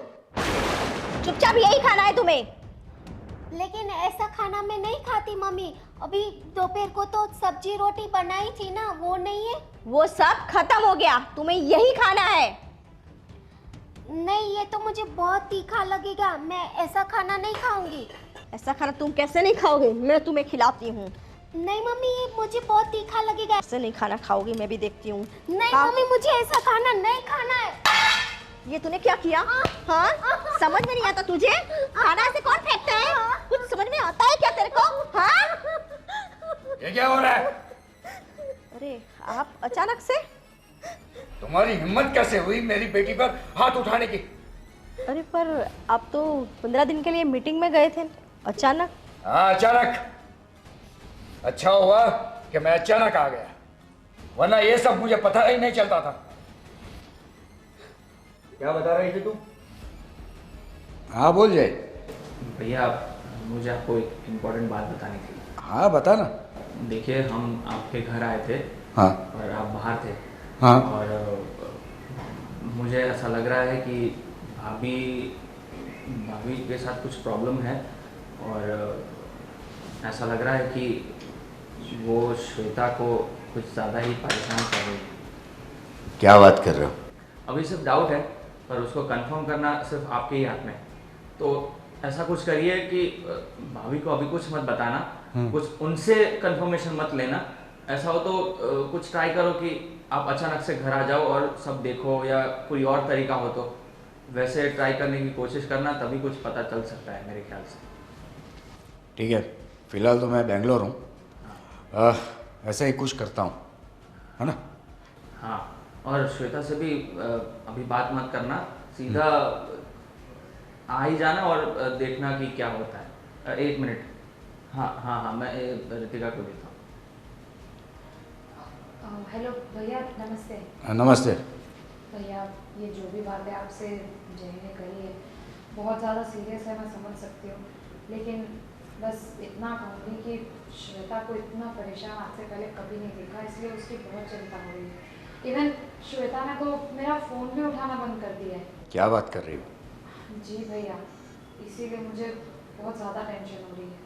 चुपचाप यही खाना है तुम्हें। लेकिन ऐसा खाना मैं नहीं खाती मम्मी, अभी दोपहर को तो सब्जी रोटी बनाई थी ना, वो नहीं है? वो सब खत्म हो गया, तुम्हें यही खाना है। नहीं, ये तो मुझे बहुत तीखा लगेगा, मैं ऐसा खाना नहीं खाऊंगी। ऐसा खाना तुम कैसे नहीं खाओगे? मैं तुम्हें खिलाती हूँ। नहीं मम्मी, ये मुझे बहुत तीखा लगेगा। ऐसे नहीं खाना खाओगी, मैं भी देखती हूँ। नहीं मम्मी, मुझे ऐसा खाना नहीं खाना है। ये तूने क्या किया? हाँ? समझ में नहीं आता तुझे? खाना ऐसे कौन फेंकता है? कुछ समझ में आता है क्या तेरे को? हाँ? ये क्या हो रहा है? अरे आप अचानक से? तुम्हारी हिम्मत कैसे हुई मेरी बेटी पर हाथ उठाने की? अरे पर आप तो 15 दिन के लिए मीटिंग में गए थे, अचानक? हाँ अचानक। अच्छा हुआ कि मैं अचानक आ गया, वरना ये सब मुझे पता ही नहीं चलता था। क्या बता रही थी तुम? हाँ बोल जाए। भैया मुझे आपको एक इम्पोर्टेंट बात बतानी थी। हाँ बता ना। देखिए हम आपके घर आए थे। हाँ। और आप बाहर थे। हाँ। और मुझे ऐसा लग रहा है कि भाभी के साथ कुछ प्रॉब्लम है, और ऐसा लग रहा है कि वो श्वेता को कुछ ज़्यादा ही परेशान कर रही है। क्या बात कर रहे हो? अभी सिर्फ डाउट है, पर उसको कंफर्म करना सिर्फ आपके ही हाथ में। तो ऐसा कुछ करिए कि भाभी को अभी कुछ मत बताना, कुछ उनसे कंफर्मेशन मत लेना। ऐसा हो तो कुछ ट्राई करो कि आप अचानक से घर आ जाओ और सब देखो, या कोई और तरीका हो तो वैसे ट्राई करने की कोशिश करना, तभी कुछ पता चल सकता है मेरे ख्याल से। ठीक है, फिलहाल तो मैं बेंगलोर हूँ, ऐसा ही कुछ करता हूँ, है ना? हाँ, और श्वेता से भी अभी बात मत करना, सीधा आ ही जाना और देखना कि क्या होता है। 1 मिनट। हाँ, मैं रितिका को देता हूँ। हेलो भैया, नमस्ते। नमस्ते। भैया ये जो भी बात है आपसे जय ने कही है, बहुत ज़्यादा सीरियस है, मैं समझ सकती हूँ, लेकिन बस इतना कहूँगी कि श्वेता को इतना परेशान आज से पहले कभी नहीं देखा, इसलिए उसकी बहुत चिंता हो रही है। इवन श्वेता ने तो मेरा फ़ोन भी उठाना बंद कर दिया है। क्या बात कर रही हो? जी भैया, इसीलिए मुझे बहुत ज़्यादा टेंशन हो रही है।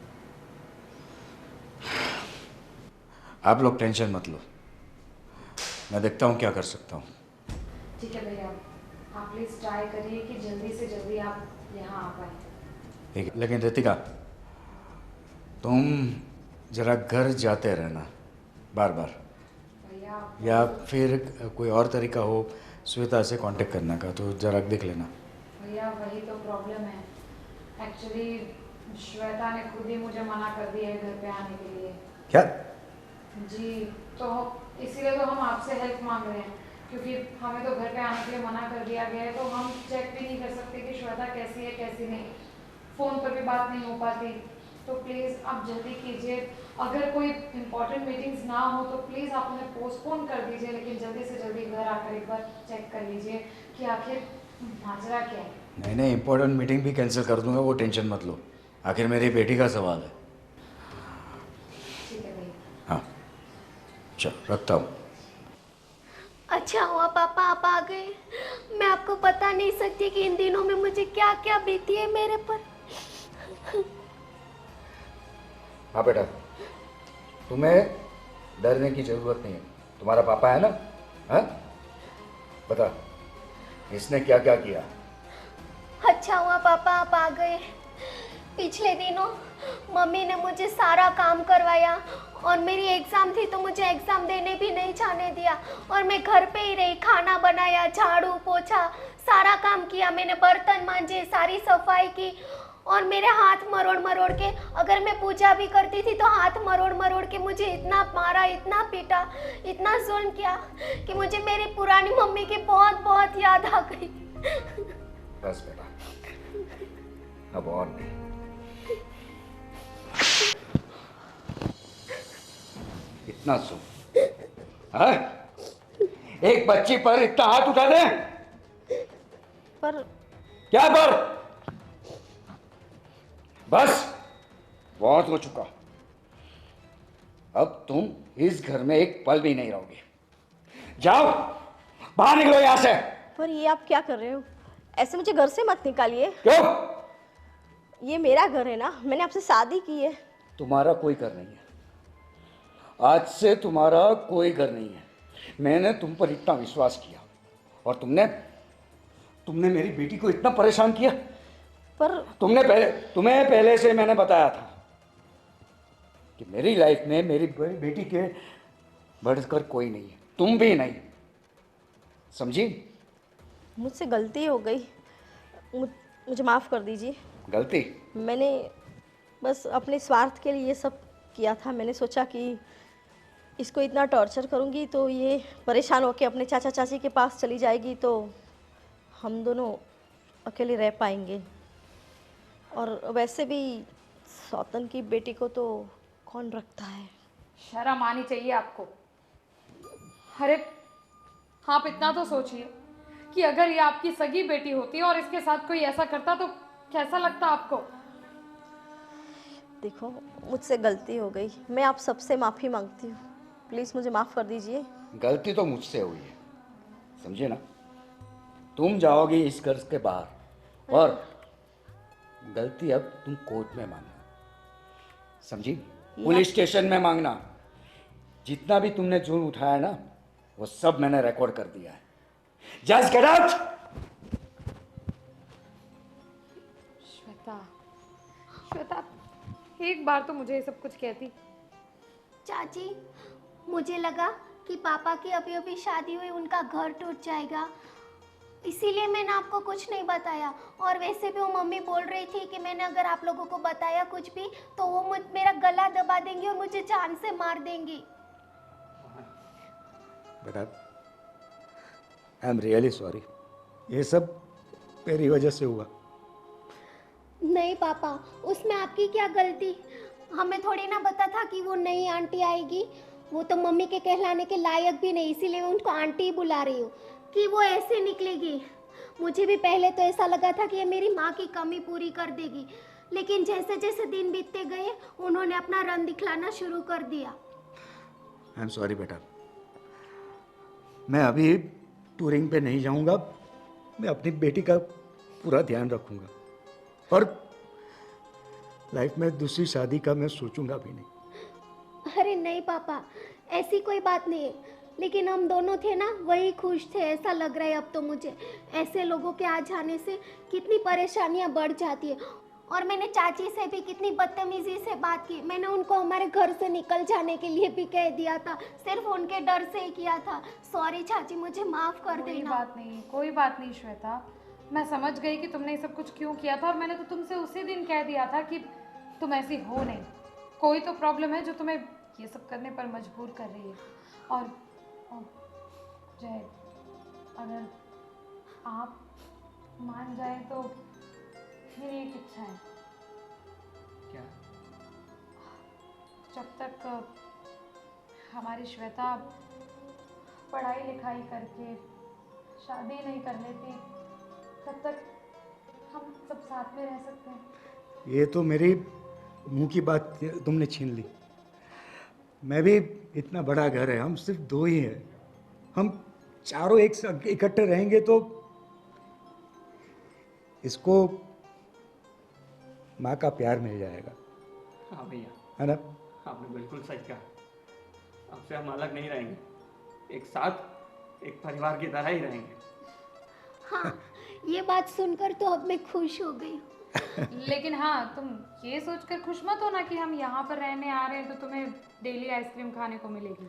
आप लोग टेंशन मत लो, मैं देखता हूँ क्या कर सकता हूँ। ठीक है भैया, आप प्लीज़ ट्राई करिए कि जल्दी से जल्दी आप यहाँ आ पाए। ठीक है, लेकिन रितिका तुम जरा घर जाते रहना बार बार, भैया या फिर कोई और तरीका हो श्वेता से कांटेक्ट करने का तो जरा देख लेना। भैया वही तो प्रॉब्लम है। एक्चुअली श्वेता ने खुद ही मुझे मना कर दिया है घर पे आने के लिए। क्या? जी, तो इसीलिए तो हम आपसे हेल्प मांग रहे हैं, क्योंकि हमें तो घर पे आने के लिए मना कर दिया गया है, तो हम चेक भी नहीं कर सकते कि श्वेता कैसी है कैसी नहीं, फ़ोन पर भी बात नहीं हो पाती। तो प्लीज़ आप जल्दी कीजिए, अगर कोई इम्पोर्टेंट मीटिंग्स ना हो तो प्लीज़ आप उन्हें पोस्टपोन कर दीजिए, लेकिन जल्दी से जल्दी घर आकर एक बार चेक कर लीजिए कि आखिर माजरा क्या है। नहीं नहीं, इम्पोर्टेंट मीटिंग भी कैंसिल कर दूंगा, वो टेंशन मत लो, आखिर मेरी बेटी का सवाल है। ठीक है भैया। हाँ चलो रखता हूँ। अच्छा हुआ पापा आप आ गए। मैं आपको बता नहीं सकती कि इन दिनों में मुझे क्या क्या बीती है मेरे पर। हाँ बेटा, तुम्हें डरने की जरूरत नहीं है, तुम्हारा पापा है ना। हाँ बता, इसने क्या क्या किया? अच्छा हुआ पापा आप आ गए। पिछले दिनों मम्मी ने मुझे सारा काम करवाया और मेरी एग्ज़ाम थी तो मुझे एग्ज़ाम देने भी नहीं जाने दिया, और मैं घर पे ही रही, खाना बनाया, झाड़ू पोछा सारा काम किया मैंने, बर्तन मांजे, सारी सफाई की, और मेरे हाथ मरोड़ मरोड़ के, अगर मैं पूजा भी करती थी तो हाथ मरोड़ मरोड़ के मुझे इतना मारा, इतना पीटा, इतना जुल्म किया कि मुझे मेरी पुरानी मम्मी की बहुत बहुत याद आ गई। बस बेटा, अब और नहीं। इतना सुन, हाँ? एक बच्ची पर इतना हाथ उठा दे? पर क्या पर? बस बहुत हो चुका, अब तुम इस घर में एक पल भी नहीं रहोगे। जाओ बाहर निकलो यहां से। पर ये आप क्या कर रहे हो? ऐसे मुझे घर से मत निकालिए। क्यों? ये मेरा घर है ना, मैंने आपसे शादी की है। तुम्हारा कोई घर नहीं है, आज से तुम्हारा कोई घर नहीं है। मैंने तुम पर इतना विश्वास किया और तुमने मेरी बेटी को इतना परेशान किया। पर तुम्हें पहले से मैंने बताया था कि मेरी लाइफ में मेरी बेटी के बढ़कर कोई नहीं है, तुम भी नहीं, समझी? मुझसे गलती हो गई, मुझे माफ़ कर दीजिए। गलती? मैंने बस अपने स्वार्थ के लिए ये सब किया था। मैंने सोचा कि इसको इतना टॉर्चर करूँगी तो ये परेशान होकर अपने चाचा चाची के पास चली जाएगी, तो हम दोनों अकेले रह पाएंगे। और वैसे भी सौतन की बेटी को तो कौन रखता है। शर्म आनी चाहिए आपको। अरे आप इतना तो सोचिए कि अगर ये आपकी सगी बेटी होती और इसके साथ कोई ऐसा करता तो कैसा लगता आपको? देखो, मुझसे गलती हो गई, मैं आप सबसे माफ़ी मांगती हूँ, प्लीज़ मुझे माफ़ कर दीजिए। गलती तो मुझसे हुई है, समझे ना? तुम जाओगी इस घर के बाहर और गलती अब तुम कोर्ट में मांगना, समझी? पुलिस स्टेशन में मांगना। जितना भी तुमने जुर्म उठाया ना, वो सब मैंने रिकॉर्ड कर दिया है। Just get out. Shweta, Shweta, एक बार तो मुझे ये सब कुछ कहती। चाची, मुझे लगा कि पापा की अभी अभी शादी हुई, उनका घर टूट जाएगा, इसीलिए मैंने आपको कुछ नहीं बताया। और वैसे भी वो मम्मी बोल रही थी कि मैंने अगर आप लोगों को बताया कुछ भी तो वो मेरा गला दबा देंगी और मुझे जान से मार देंगी। बेटा, आई एम रियली सॉरी, ये सब तेरी वजह से हुआ। नहीं पापा, उसमें आपकी क्या गलती? हमें थोड़ी ना पता था कि वो नई आंटी आएगी। वो तो मम्मी के कहलाने के लायक भी नहीं, इसीलिए मैं उनको आंटी ही बुला रही हूँ कि वो ऐसे निकलेगी। मुझे भी पहले तो ऐसा लगा था कि ये मेरी माँ की कमी पूरी कर देगी, लेकिन जैसे जैसे दिन बीतते गए उन्होंने अपना रंग दिखलाना शुरू कर दिया। आई एम सॉरी बेटा, मैं अभी टूरिंग पे नहीं जाऊंगा, मैं अपनी बेटी का पूरा ध्यान रखूंगा और लाइफ में दूसरी शादी का मैं सोचूंगा भी नहीं। अरे नहीं पापा, ऐसी कोई बात नहीं है। लेकिन हम दोनों थे ना वही खुश थे, ऐसा लग रहा है अब तो मुझे। ऐसे लोगों के आ जाने से कितनी परेशानियां बढ़ जाती है। और मैंने चाची से भी कितनी बदतमीजी से बात की, मैंने उनको हमारे घर से निकल जाने के लिए भी कह दिया था, सिर्फ उनके डर से ही किया था। सॉरी चाची, मुझे माफ़ कर कोई देना। बात नहीं, कोई बात नहीं श्वेता, मैं समझ गई कि तुमने ये सब कुछ क्यों किया था, और मैंने तो तुमसे उसी दिन कह दिया था कि तुम ऐसी हो नहीं, कोई तो प्रॉब्लम है जो तुम्हें ये सब करने पर मजबूर कर रही है। और जय, अगर आप मान जाए तो मेरी एक इच्छा है। क्या? जब तक हमारी श्वेता पढ़ाई लिखाई करके शादी नहीं कर लेती, तब तक हम सब साथ में रह सकते हैं। ये तो मेरी मुंह की बात तुमने छीन ली। मैं भी, इतना बड़ा घर है, हम सिर्फ 2 ही हैं, हम चारों एक साथ इकट्ठे रहेंगे तो इसको माँ का प्यार मिल जाएगा, हाँ भैया, है ना? आपने बिल्कुल सही कहा। अब से हम अलग नहीं रहेंगे, एक साथ एक परिवार की तरह ही रहेंगे। हाँ, ये बात सुनकर तो अब मैं खुश हो गई। लेकिन हाँ, तुम ये सोचकर खुश मत हो ना कि हम यहाँ पर रहने आ रहे हैं तो तुम्हें डेली आइसक्रीम खाने को मिलेगी।